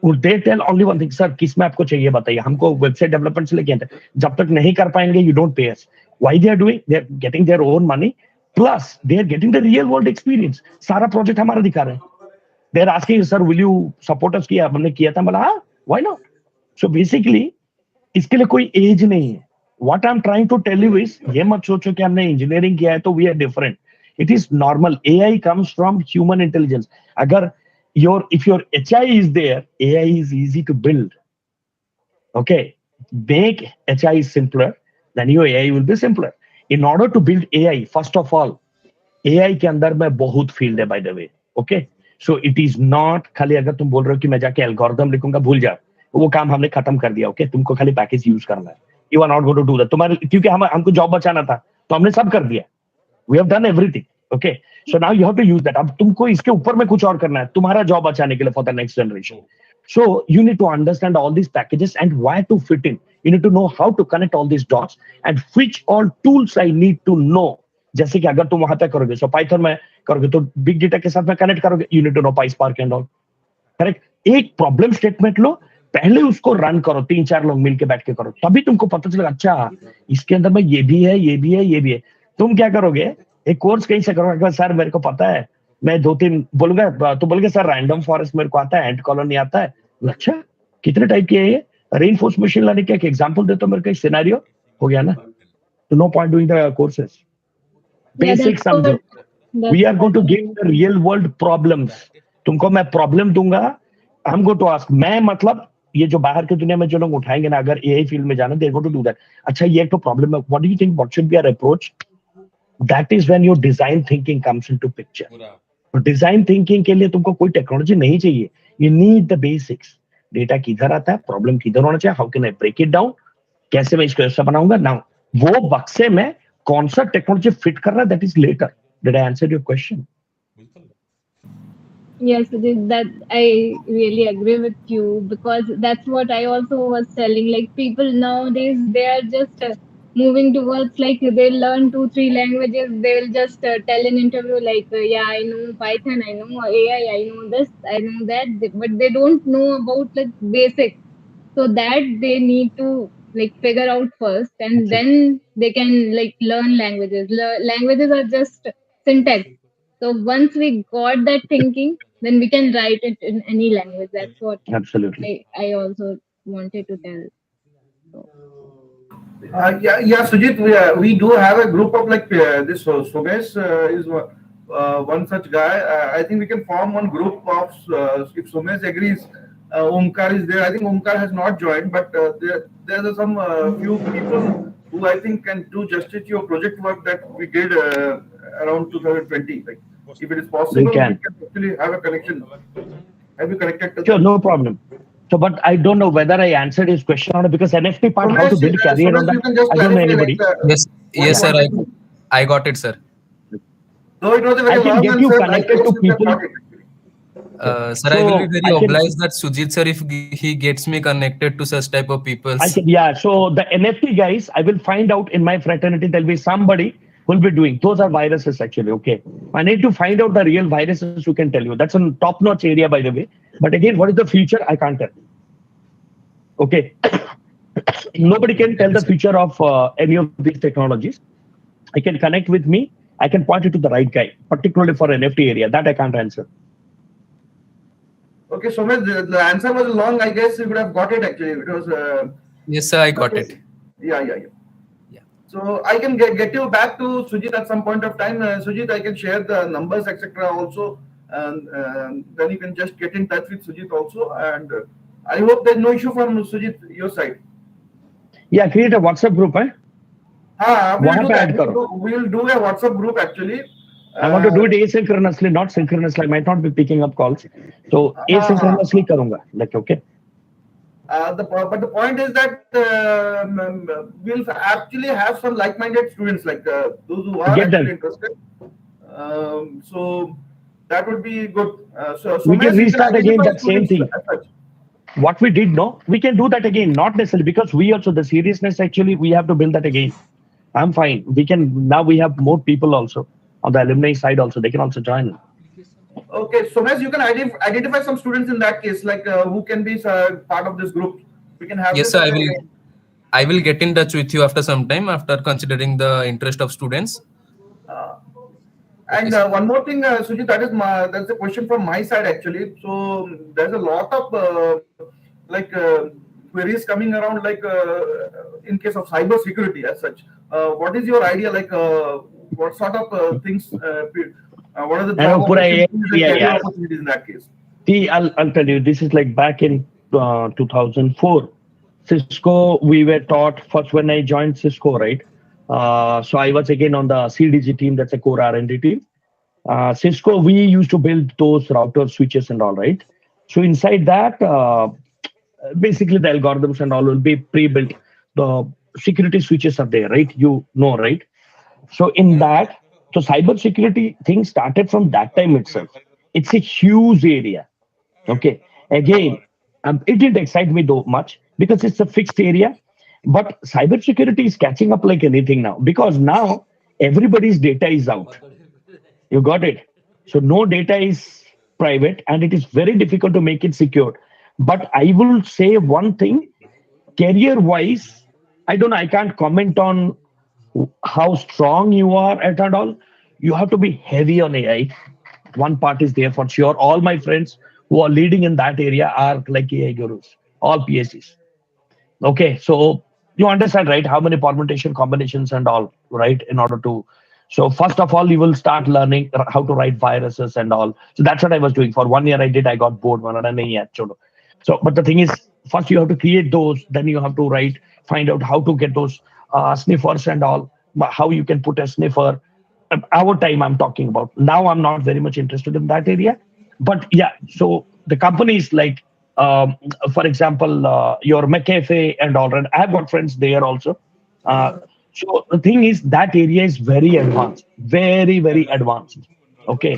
They tell only one thing, sir किस में आपको चाहिए बताइए, हमको वेबसाइट डेवलपमेंट से लेके आते हैं. जब तक नहीं कर पाएंगे you don't pay us. Why they are doing, they are getting their own money plus they are getting the real world experience. सारा प्रोजेक्ट हमारा दिखा रहे हैं. They are asking sir will you support us. किया, हमने किया था, बोला हाँ, व्हाई नॉट. सो बेसिकली इसके लिए कोई एज नहीं है. What I'm trying to tell you is, ये मत सोचो कि हमने engineering किया है तो we are different. It is normal. AI comes from human intelligence. अगर if your HI is there, AI is easy to build. Okay, make HI simpler, then your AI will be simpler. In order to build AI, first of all, AI के अंदर में बहुत field है by the way. Okay, so it is not खाली अगर तुम बोल रहे हो कि मैं जाके algorithm लिखूंगा भूल जाओ, वो काम हमने खत्म कर दिया. Okay, तुमको खाली पैकेज यूज करना है. You are not going to do that. तुम्हारे क्योंकि हमको जॉब बचाना था तो हमने सब कर दिया. We have done everything. Okay, so now you have to use that. अब तुमको इसके ऊपर में कुछ और करना है तुम्हारा जॉब बचाने के लिए for the next generation. So you need to understand all these packages and where to fit in. You need to know how to connect all these dots and which all tools I need to know. जैसे कि अगर तुम वहां पे करोगे, so Python में करोगे तो बिग डेटा के साथ में कनेक्ट करोगे, you need to know PySpark and all. Correct. एक प्रॉब्लम स्टेटमेंट लो, पहले उसको रन करो, 3-4 लोग मिलके बैठ के करो, तभी तुमको पता चलेगा अच्छा इसके अंदर में ये भी है, ये भी है, ये भी है. तुम क्या करोगे, एक कोर्स कहीं से करोगे, सर मेरे को पता है, मैं 2-3 बोलूंगा तो बोलोगे सर रैंडम फॉरेस्ट मेरे को आता है, एंट कॉलोनी आता है. अच्छा कितने टाइप के है ये, रेनफोर्स मशीन लर्निंग का एक एग्जांपल दे तो मेरे को, एक सिनेरियो हो गया ना. तो no point doing the courses. Basic समझो. We are going to give the real world problems. तुमको मैं प्रॉब्लम दूंगा, I am going to ask. मैं मतलब ये जो बाहर की दुनिया में जो लोग उठाएंगे ना, अगर एआई फील्ड में जाना, they are going to do that. अच्छा ये एक तो प्रॉब्लम है, what do you think what should be our approach? That is when your design thinking comes into picture. तो डिजाइन थिंकिंग के लिए तुमको कोई टेक्नोलॉजी नहीं चाहिए. You need the basics. Data किधर आता है, प्रॉब्लम किधर होना चाहिए, how can I break it down, कैसे मैं इसको ऐसा बनाऊंगा. नाउ वो बक्से में कौन सा टेक्नोलॉजी फिट कर रहा है, that is later. Did I answer your question? Yes, that I really agree with you, because that's what I also was telling. Like people nowadays, they are just moving towards, like they'll learn 2-3 languages. They'll just tell an interview like, yeah, I know Python, I know AI, I know this, I know that, but they don't know about like basics. So that they need to like figure out first, and then they can like learn languages. Languages are just syntax. So once we got that thinking, then we can write it in any language. That's what Absolutely. I also wanted to tell. So, Yeah, Sujit, we do have a group of like this Somesh is one such guy. I think we can form one group of, if Somesh agrees, Omkar is there. I think Omkar has not joined, but there are some few people who I think can do justice to your project work that we did around 2020. Like, if it is possible, we can actually have a connection. Have you connected to Sure, no problem. So, but I don't know whether I answered his question or not, because NFT part, how to build career on that, I don't know anybody. Yes, sir. I got it, sir. So it was a very I can get you connected to people. Sir, I will be very obliged that Sujit sir, if he gets me connected to such type of people. Yeah, so the NFT guys, I will find out in my fraternity, there'll be somebody who will be doing. Those are viruses actually, okay. I need to find out the real viruses who can tell you. That's a top-notch area, by the way. But again, what is the future? I can't tell. Okay. Nobody can tell the future of any of these technologies. I can connect with me. I can point you to the right guy, particularly for NFT area. That I can't answer. Okay, so the answer was long. I guess you would have got it actually. It was. Yes, sir, I got it. Yeah. So I can get you back to Sujit at some point of time. Sujit, I can share the numbers, etc. also, and then you can just get in touch with Sujit also. And I hope there's no issue from Sujit your side. Yeah, create a WhatsApp group, eh? We'll do a WhatsApp group actually. I want to do it asynchronously, not synchronously. I might not be picking up calls, so asynchronously karunga. Like, okay. But the point is that we'll actually have some like-minded students, like those who are actually interested. So that would be good. So we can restart again that same thing. What we did, no, we can do that again. Not necessarily, because we also, the seriousness actually, we have to build that again. I'm fine. We can, now we have more people also on the alumni side also. They can also join. Okay, so as you can identify some students in that case, like who can be part of this group. We can have. Yes, sir. I will get in touch with you after some time, after considering the interest of students. And one more thing, Sujit, that's a question from my side actually. So there's a lot of queries coming around, like in case of cyber security as such. What is your idea? Like, what sort of things? What are the job opportunities and career opportunities in that case? See, I'll tell you, this is like back in 2004. Cisco, we were taught first when I joined Cisco, right? So I was again on the CDG team, that's a core R&D team. Cisco, we used to build those routers, switches, and all, right? So inside that, basically the algorithms and all will be pre-built. The security switches are there, right? You know, right? So in that, so cyber security thing started from that time itself. It's a huge area. Okay. Again, it didn't excite me though much because it's a fixed area. But cybersecurity is catching up like anything now because now everybody's data is out. You got it. So no data is private and it is very difficult to make it secure. But I will say one thing, career wise, I don't know, I can't comment on how strong you are at and all. You have to be heavy on AI. One part is there for sure. All my friends who are leading in that area are like AI gurus, all PhDs. Okay, so you understand, right? How many permutation combinations and all, right? In order to, so first of all, you will start learning how to write viruses and all. So that's what I was doing for 1 year. I did. I got bored. So, but the thing is, first you have to create those. Then you have to write, find out how to get those sniffers and all. How you can put a sniffer. Our time I'm talking about. Now I'm not very much interested in that area. But yeah, so the companies like, for example, your McAfee and all that. I have got friends there also. So the thing is, that area is very advanced, very, very advanced. Okay.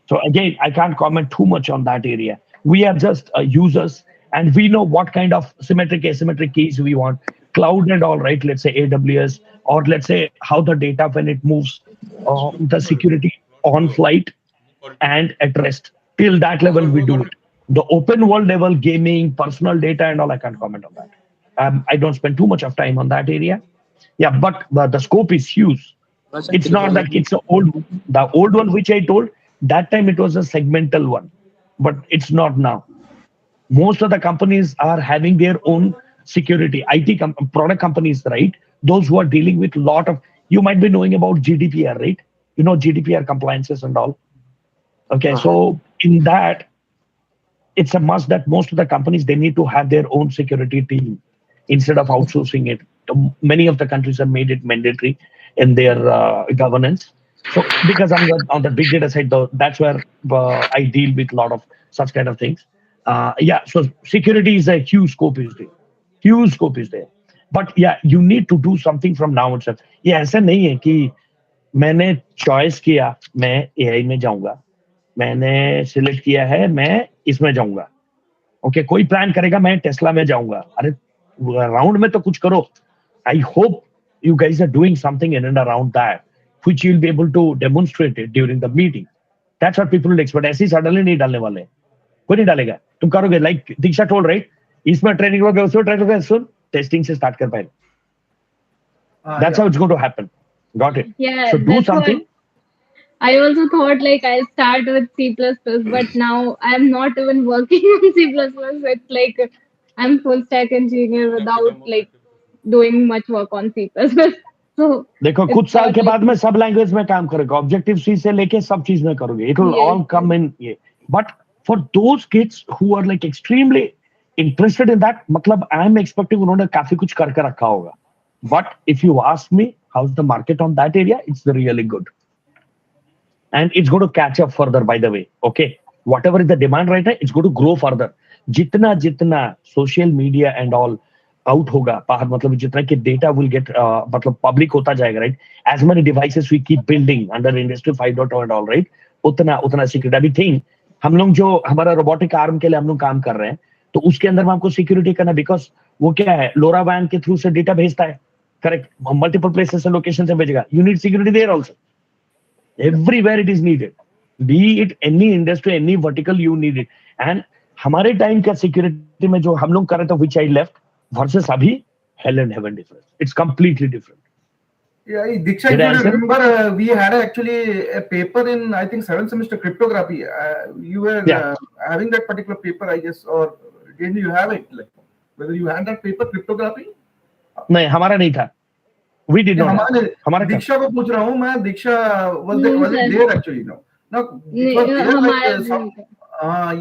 So again, I can't comment too much on that area. We are just users and we know what kind of symmetric, asymmetric keys we want. Cloud and all, right? Let's say AWS, or let's say how the data when it moves, the security on flight and at rest. Till that level, we do it. The open world level, gaming, personal data, and all, I can't comment on that. I don't spend too much of time on that area. Yeah, but the scope is huge. It's not that it's the old one which I told, that time it was a segmental one, but it's not now. Most of the companies are having their own security, product companies, right? Those who are dealing with a lot of, you might be knowing about GDPR, right? You know, GDPR compliances and all. Okay, so in that, it's a must that most of the companies, they need to have their own security team instead of outsourcing it. Many of the countries have made it mandatory in their governance. So because I'm on the big data side, though, that's where I deal with a lot of such kind of things. Yeah, so security is a huge scope is there. Huge scope is there. But yeah, you need to do something from now itself. ये ऐसा नहीं है कि मैंने choice किया मैं AI में जाऊंगा, मैंने सिलेक्ट किया है मैं इसमें जाऊंगा. ओके, कोई प्लान करेगा मैं टेस्ला में जाऊंगा. अरे राउंड में तो कुछ करो. I hope you guys are doing something in and around that, which you'll be able to demonstrate it during the meeting. That's what people will expect. ऐसे ही suddenly नहीं डालने वाले. कोई नहीं डालेगा. तुम करोगे, like Diksha told, right? इसमें ट्रेनिंग होगा, उसमें ट्रेनिंग होगा, सुन टेस्टिंग से स्टार्ट कर पाएगा. That's how it's going to happen. Got it? Yeah. So do something. I also thought like I'll start with C++, but now I'm not even working on C++. It's like I'm full stack engineer without like doing much work on C++. So देखो कुछ साल के बाद में सब language में काम करेगा. ऑब्जेक्टिव सी से लेके सब चीज में करोगे. It will all come in ये. But for those kids who are like extremely interested in that, मतलब I am expecting उन्होंने काफी कुछ करके रखा होगा. But if you ask me, how's the market on that area? It's really good. And it's going to catch up further, by the way. Okay, whatever is the demand right now, it's going to grow further. जितना जितना social media and all out होगा बाहर, मतलब जितना कि data will get मतलब public होता जाएगा, right? As many devices we keep building under Industry 5.0 and all, right? उतना उतना security. अभी think हम लोग जो हमारा robotic arm के लिए हम लोग काम कर रहे हैं, तो उसके अंदर में हमको security करना, because वो क्या है, LoRa WAN के through से data भेजता है, correct? Multiple places से location से भेजेगा. You need security there also. Everywhere it is needed, be it any industry, any vertical, you need it. And हमारे टाइम का सिक्योरिटी में जो हम लोग कर रहे थे, which I left, versus अभी, hell and heaven difference. It's completely different. Yeah, Diksha, if you remember, we had actually a paper in, I think, 7th semester cryptography. You were having that particular paper, I guess, or didn't you have it? Like, whether you had that paper, cryptography? नहीं, हमारा नहीं था. We did not. हमारा दीक्षा को पूछ रहा हूँ मैं. दीक्षा was it there actually? No, it was there like some.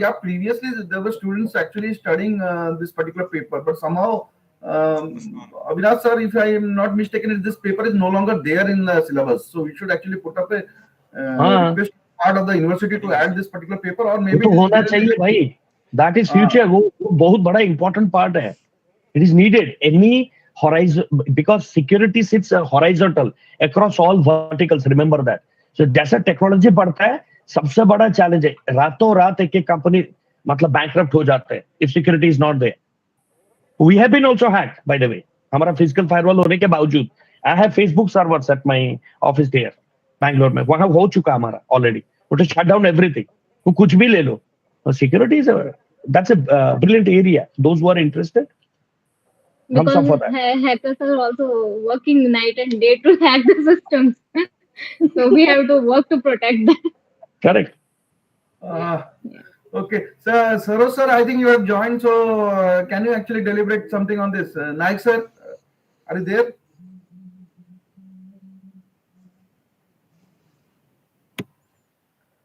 Yeah, previously there were students actually studying this particular paper, but somehow Avinash sir, if I am not mistaken, this paper is no longer there in the syllabus. So we should actually put up a request part of the university to add this particular paper, or maybe तो होना चाहिए भाई. That is future. वो बहुत बड़ा important part है. It is needed. Any horizon, because security sits horizontal across all verticals. Remember that. So जैसा technology बढ़ता है, सबसे बड़ा चैलेंज है. रातों रात एक कंपनी मतलब bankrupt हो जाते हैं if security is not there. We have been also hacked, by the way. हमारा physical firewall होने के बावजूद, I have Facebook servers at my office there, Bangalore में. वहाँ हो चुका हमारा already. वो तो shut down everything. वो कुछ भी ले लो. Security is that's a brilliant area. Those who are interested. Because hackers are also working night and day to hack the systems. So we have to work to protect that. Correct. Okay. So, Sarosh sir, I think you have joined. So, can you actually deliberate something on this? Naik sir, are you there?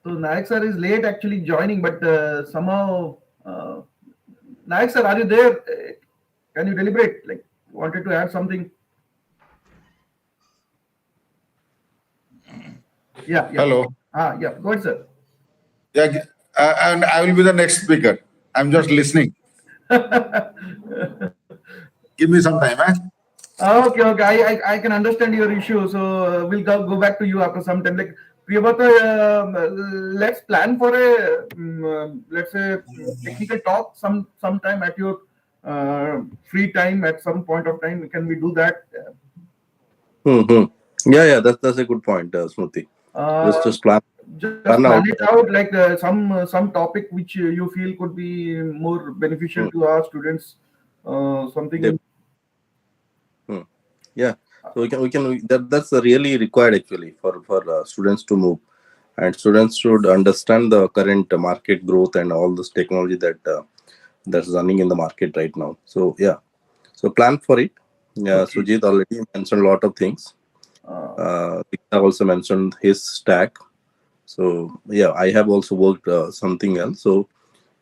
So, Naik sir is late actually joining, but somehow, Naik sir, are you there? Can you deliberate? Like, wanted to add something? Yeah. Hello. Yeah. Go ahead, sir. Yeah, and I will be the next speaker. I'm just listening. Give me some time, Okay. I can understand your issue. So we'll go back to you after some time. Like Priyabhata, let's plan for a let's say technical talk sometime at your free time at some point of time. Can we do that? Yeah. That's a good point, Smriti. Let's just plan. Plan it out, like some topic which you feel could be more beneficial to our students. Something. Yeah. So we can. That's really required actually for students to move, and students should understand the current market growth and all this technology that's running in the market right now. So yeah. So plan for it. Yeah. Okay. Sujit already mentioned a lot of things. Victor also mentioned his stack. So yeah, I have also worked something else. So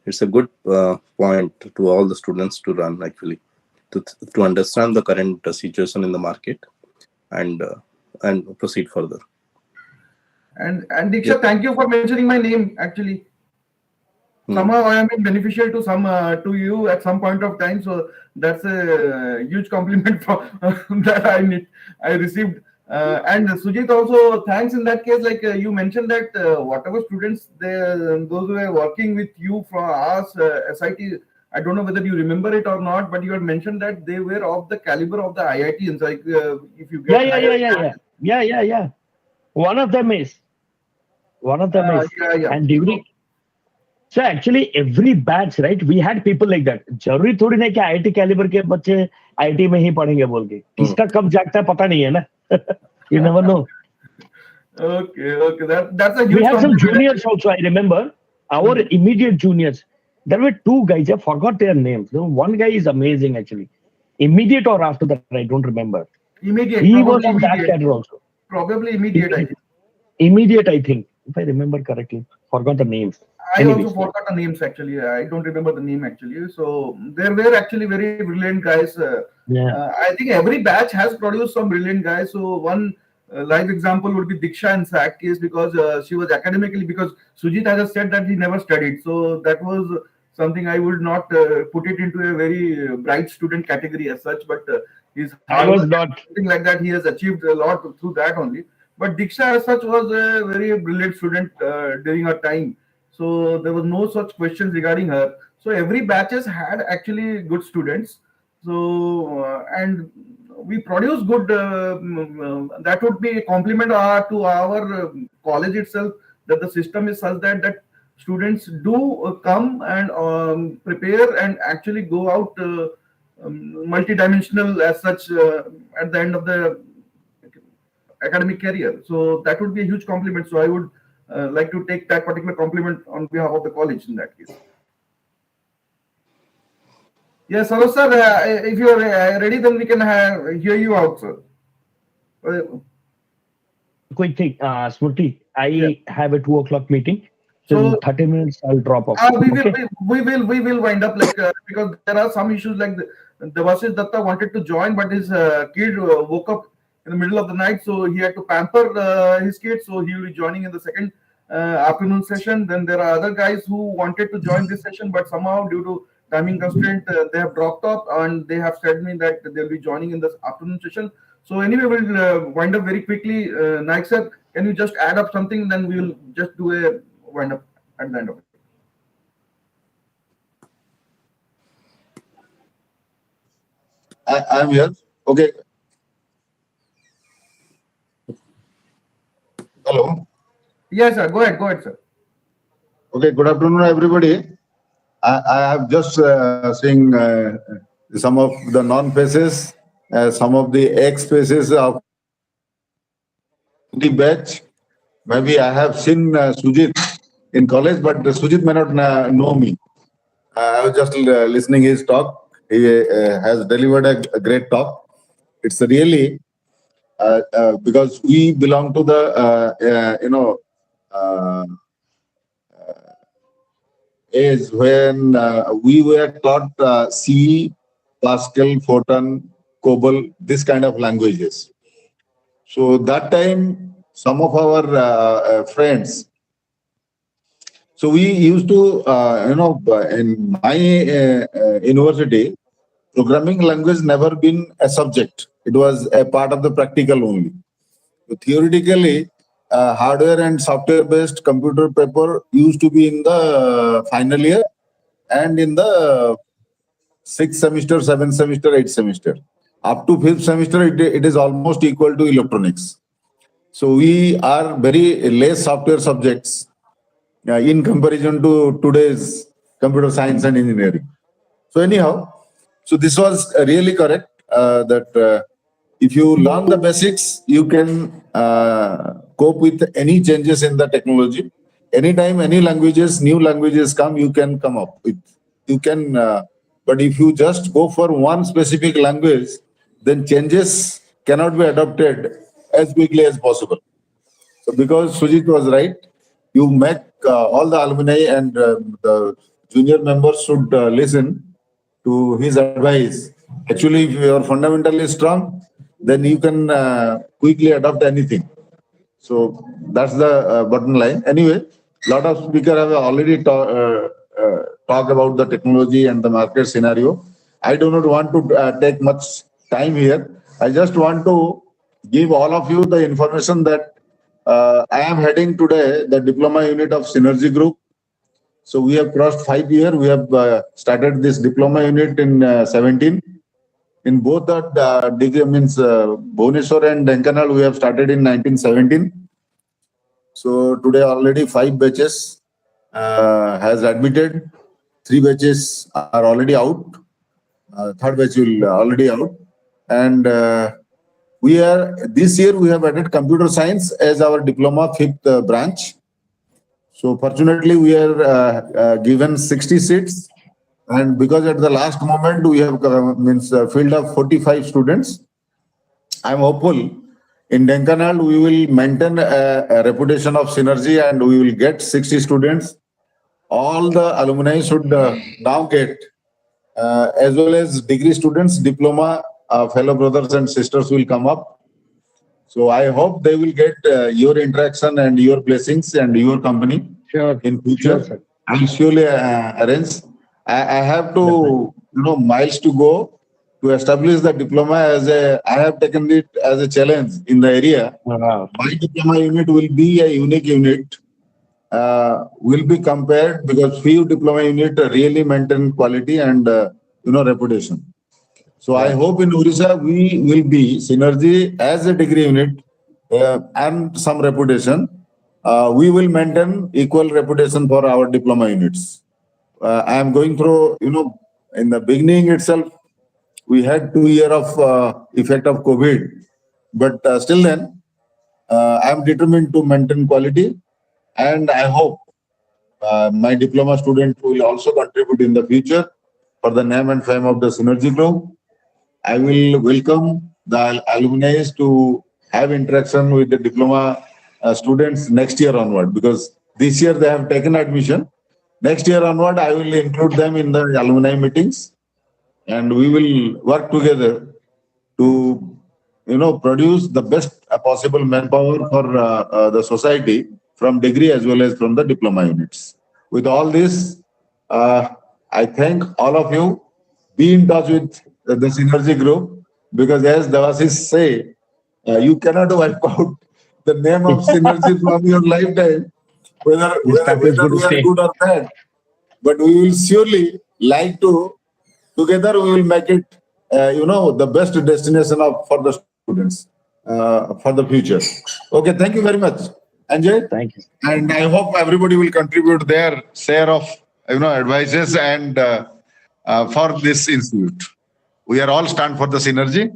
it's a good point to all the students to run actually to understand the current situation in the market and proceed further. And Diksha, thank you for mentioning my name. Actually, somehow I am beneficial to to you at some point of time. So that's a huge compliment that I received. And Sujit also thanks in that case. Like you mentioned that whatever students those who are working with you from us SIT, I don't know whether you remember it or not, but you had mentioned that they were of the caliber of the IITs. Like if you get yeah. One of them is. Yeah. And during. So actually every batch, right? We had people like that. जरूरी थोड़ी ना कि IIT caliber के बच्चे IIT में ही पढ़ेंगे बोल के. किसका कब जागता है पता नहीं है ना. You never know. Okay. That's a huge. We had some juniors also. I remember our immediate juniors. There were two guys. I forgot their names. One guy is amazing actually. Immediate or after that, I don't remember. Immediate. He was of that cadre also. Probably immediate. I think. Immediate, I think, if I remember correctly. Forgot the names. I also forgot the names actually. I don't remember the name actually. So there were actually very brilliant guys. I think every batch has produced some brilliant guys. So one live example would be Diksha in SAC case, because she was academically, because Sujit has said that he never studied. So that was something I would not put it into a very bright student category as such, but I was not something like that. He has achieved a lot through that only. But Diksha as such was a very brilliant student during her time. So there was no such questions regarding her. So every batches had actually good students. So and we produce good. That would be a compliment to our college itself, that the system is such that students do come and prepare and actually go out multidimensional as such at the end of the academic career. So that would be a huge compliment. So I would like to take that particular compliment on behalf of the college in that case. Yes, hello, sir. If you are ready, then we can hear you out, sir. Quick thing, Smriti, Yeah. I have a 2 o'clock meeting. So in So 30 minutes, I'll drop off. Okay. we will wind up like because there are some issues like the Devashish Datta wanted to join, but his kid woke up in the middle of the night, so he had to pamper his kid. So he will be joining in the second afternoon session. Then there are other guys who wanted to join this session, but somehow due to timing constraint, they have dropped off, and they have said me that they'll be joining in this afternoon session. So anyway, we'll wind up very quickly. Naik sir, can you just add up something? Then we will just do a wind up at the end of it. I'm here. Okay. Hello. Yes, sir. Go ahead, sir. Okay. Good afternoon, everybody. I have just seen some of the non-faces, some of the ex-faces of the batch. Maybe I have seen Sujit in college, but Sujit may not know me. I was just listening his talk. He has delivered a great talk. It's really because we belong to the uh, age when we were taught C, Pascal, Fortran, COBOL, this kind of languages. So that time, some of our friends. So we used to, in my university, programming language never been a subject. It was a part of the practical only. So theoretically, hardware and software-based computer paper used to be in the final year and in the 6th semester, 7th semester, 8th semester. Up to 5th semester, it is almost equal to electronics. So we are very less software subjects in comparison to today's computer science and engineering. So anyhow, so this was really correct that if you learn the basics, you can cope with any changes in the technology. Anytime any new languages come, you can come up with. You can, but if you just go for one specific language, then changes cannot be adopted as quickly as possible. So because Sujit was right, you make all the alumni and the junior members should listen to his advice. Actually, if you are fundamentally strong, then you can quickly adopt anything. So that's the bottom line. Anyway, lot of speakers have already talked about the technology and the market scenario. I do not want to take much time here. I just want to give all of you the information that I am heading today the diploma unit of Synergy Group. So we have crossed 5 years. We have started this diploma unit in 17. In both the degree means Bhubaneswar and Dhenkanal, we have started in 1917. So today already 5 batches has admitted. 3 batches are already out. Third batch will already out. And this year we have added computer science as our diploma 5th branch. So fortunately we are given 60 seats. And because at the last moment we have filled up 45 students, I'm hopeful in Dhenkanal we will maintain a reputation of synergy and we will get 60 students. All the alumni should now get, as well as degree students, diploma fellow brothers and sisters will come up. So I hope they will get your interaction and your blessings and your company in future. Sure, I will surely arrange. I have to, miles to go to establish the diploma I have taken it as a challenge in the area. Wow. My diploma unit will be a unique unit, will be compared because few diploma unit really maintain quality and, reputation. So I hope in Odisha we will be synergy as a degree unit and some reputation. We will maintain equal reputation for our diploma units. I am going through, in the beginning itself, we had 2 years of effect of COVID, but still then, I am determined to maintain quality, and I hope my diploma student will also contribute in the future. for the name and fame of the Synergy Group. I will welcome the alumni to have interaction with the diploma students next year onward, because this year they have taken admission. Next year onward, I will include them in the alumni meetings, and we will work together to, produce the best possible manpower for the society from degree as well as from the diploma units. With all this, I thank all of you. Be in touch with the Synergy Group, because as Devasis say, you cannot wipe out the name of Synergy from your lifetime, whether This paper is whether good to we are stay. good or bad. But we will surely like to, together we will make it, the best destination for the students for the future. Okay, thank you very much, Anjay. Thank you. And I hope everybody will contribute their share of, advices and for this institute. We are all stand for the synergy.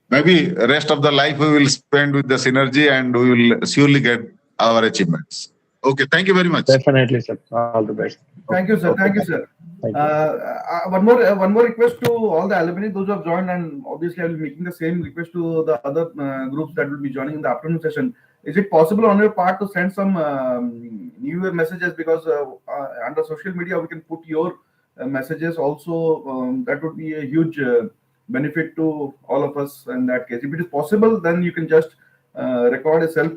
Maybe rest of the life we will spend with the synergy, and we will surely get our achievements. Okay, thank you very much. Definitely, sir. All the best. Thank you, sir. Thank you, sir. Thank you. One more request to all the alumni, those who have joined, and obviously I will be making the same request to the other groups that will be joining in the afternoon session. Is it possible on your part to send some New Year messages, because under social media we can put your messages also. That would be a huge benefit to all of us in that case. If it is possible, then you can just record a self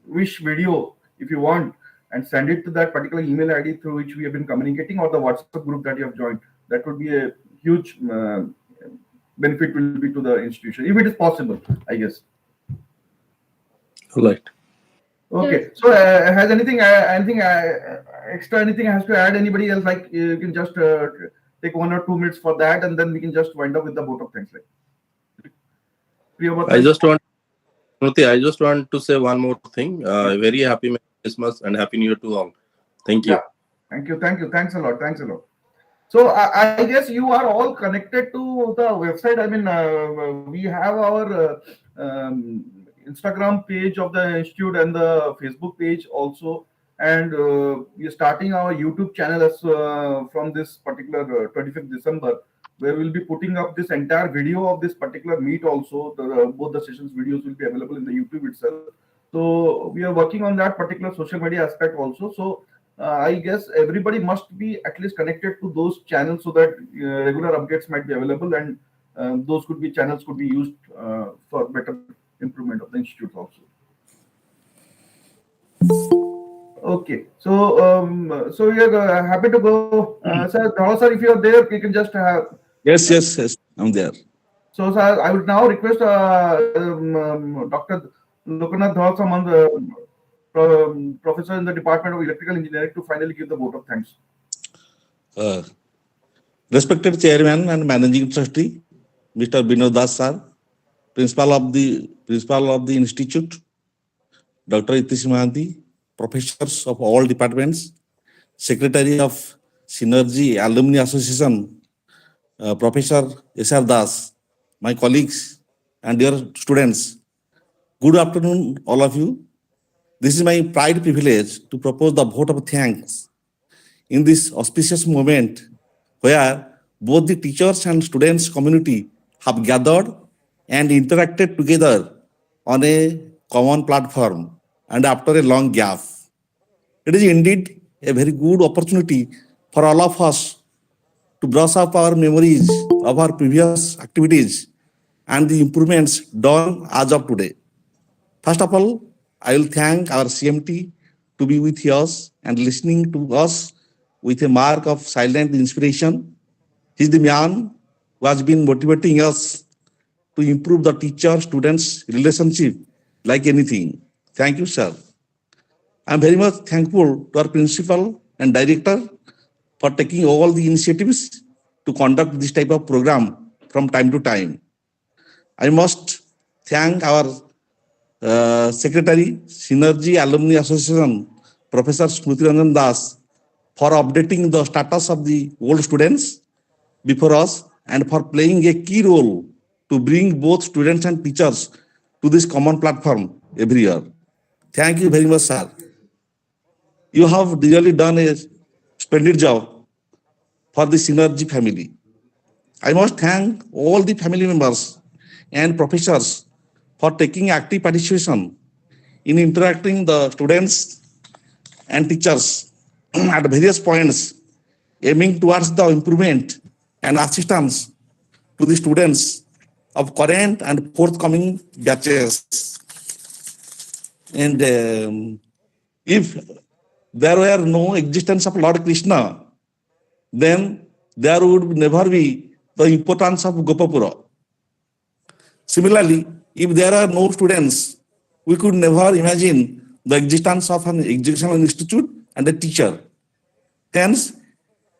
wish video if you want, and send it to that particular email ID through which we have been communicating, or the WhatsApp group that you have joined. That would be a huge benefit will be to the institution, if it is possible, I guess. Right. Okay. So has anything extra, anything has to add? Anybody else? Like, you can just take 1 or 2 minutes for that, and then we can just wind up with the vote of thanks. I just want to say one more thing. Very happy Merry Christmas and Happy New Year to all. Thank you. Yeah. Thank you. Thanks a lot. So I guess you are all connected to the website. I mean, we have our Instagram page of the institute and the Facebook page also, and we are starting our YouTube channel as from this particular 25th December, where we'll be putting up this entire video of this particular meet also. Both the sessions videos will be available in the YouTube itself. So we are working on that particular social media aspect also. So I guess everybody must be at least connected to those channels, so that regular updates might be available, and those channels could be used for better improvement of the institute also. Okay, so we are happy to go. Sir, sir, if you are there, you can just have. Yes, I'm there. So, sir, I would now request Dr. Lokanath Dhawal, professor in the Department of Electrical Engineering, to finally give the vote of thanks. Respected Chairman and Managing Trustee, Mr. Binod Das sir, Principal of the Institute, Dr. Itish Mahanti, professors of all departments, Secretary of Synergy Alumni Association, Professor S.R. Das, my colleagues and dear students. Good afternoon, all of you. This is my pride privilege to propose the vote of thanks in this auspicious moment where both the teachers and students community have gathered and interacted together on a common platform and after a long gap. It is indeed a very good opportunity for all of us to brush up our memories of our previous activities and the improvements done as of today. First of all, I will thank our CMT to be with us and listening to us with a mark of silent inspiration. He is the man who has been motivating us to improve the teacher-students relationship like anything. Thank you, sir. I am very much thankful to our principal and director for taking all the initiatives to conduct this type of program from time to time. I must thank our Secretary, Synergy Alumni Association, Professor Smriti Ranjan Das, for updating the status of the old students before us and for playing a key role to bring both students and teachers to this common platform every year. Thank you very much, sir. You have really done a splendid job for the Synergy family. I must thank all the family members and professors for taking active participation in interacting the students and teachers at various points, aiming towards the improvement and assistance to the students of current and forthcoming batches. And if there were no existence of Lord Krishna, then there would never be the importance of Gopapura. Similarly, if there are no students, we could never imagine the existence of an educational institute and a teacher. Hence,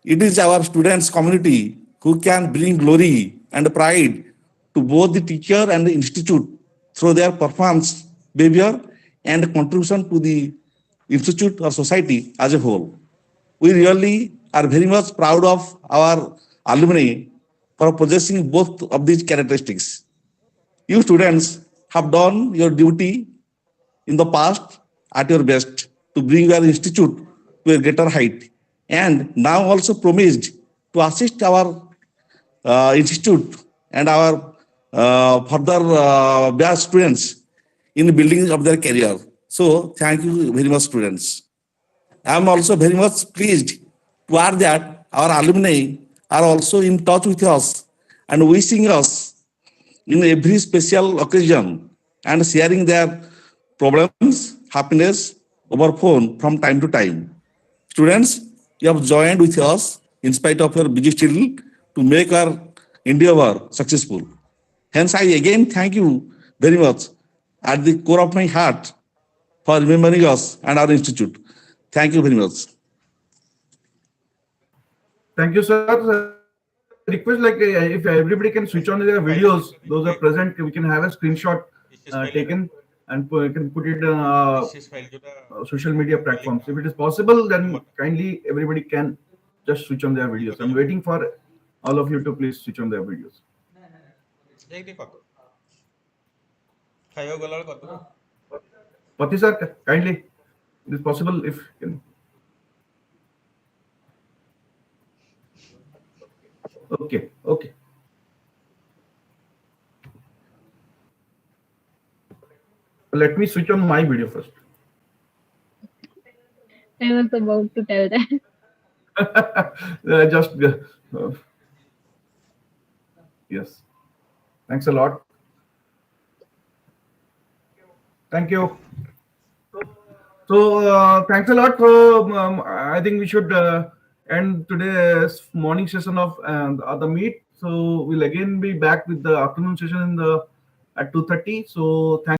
it is our students' community who can bring glory and pride to both the teacher and the institute through their performance, behavior, and contribution to the institute or society as a whole. We really are very much proud of our alumni for possessing both of these characteristics. You students have done your duty in the past at your best to bring your institute to a greater height, and now also promised to assist our institute and our further batch students in building of their career. So thank you very much, students. I am also very much pleased to add that our alumni are also in touch with us and wishing us in every special occasion and sharing their problems, happiness over phone from time to time. Students, you have joined with us in spite of your busy schedule to make our endeavor successful. Hence, I again thank you very much at the core of my heart for remembering us and our institute. Thank you very much. Thank you, sir. Request if everybody can switch on their videos, those are present, we can have a screenshot taken and we can put it on social media platforms. If it is possible, then kindly everybody can just switch on their videos. I'm waiting for all of you to please switch on their videos. Pati sir, kindly, it is possible if you can. Okay. Let me switch on my video first. I was about to tell that. Yes. Thanks a lot. Thank you. So thanks a lot for. I think we should end today's morning session of the meet. So we'll again be back with the afternoon session at 2:30. So thank.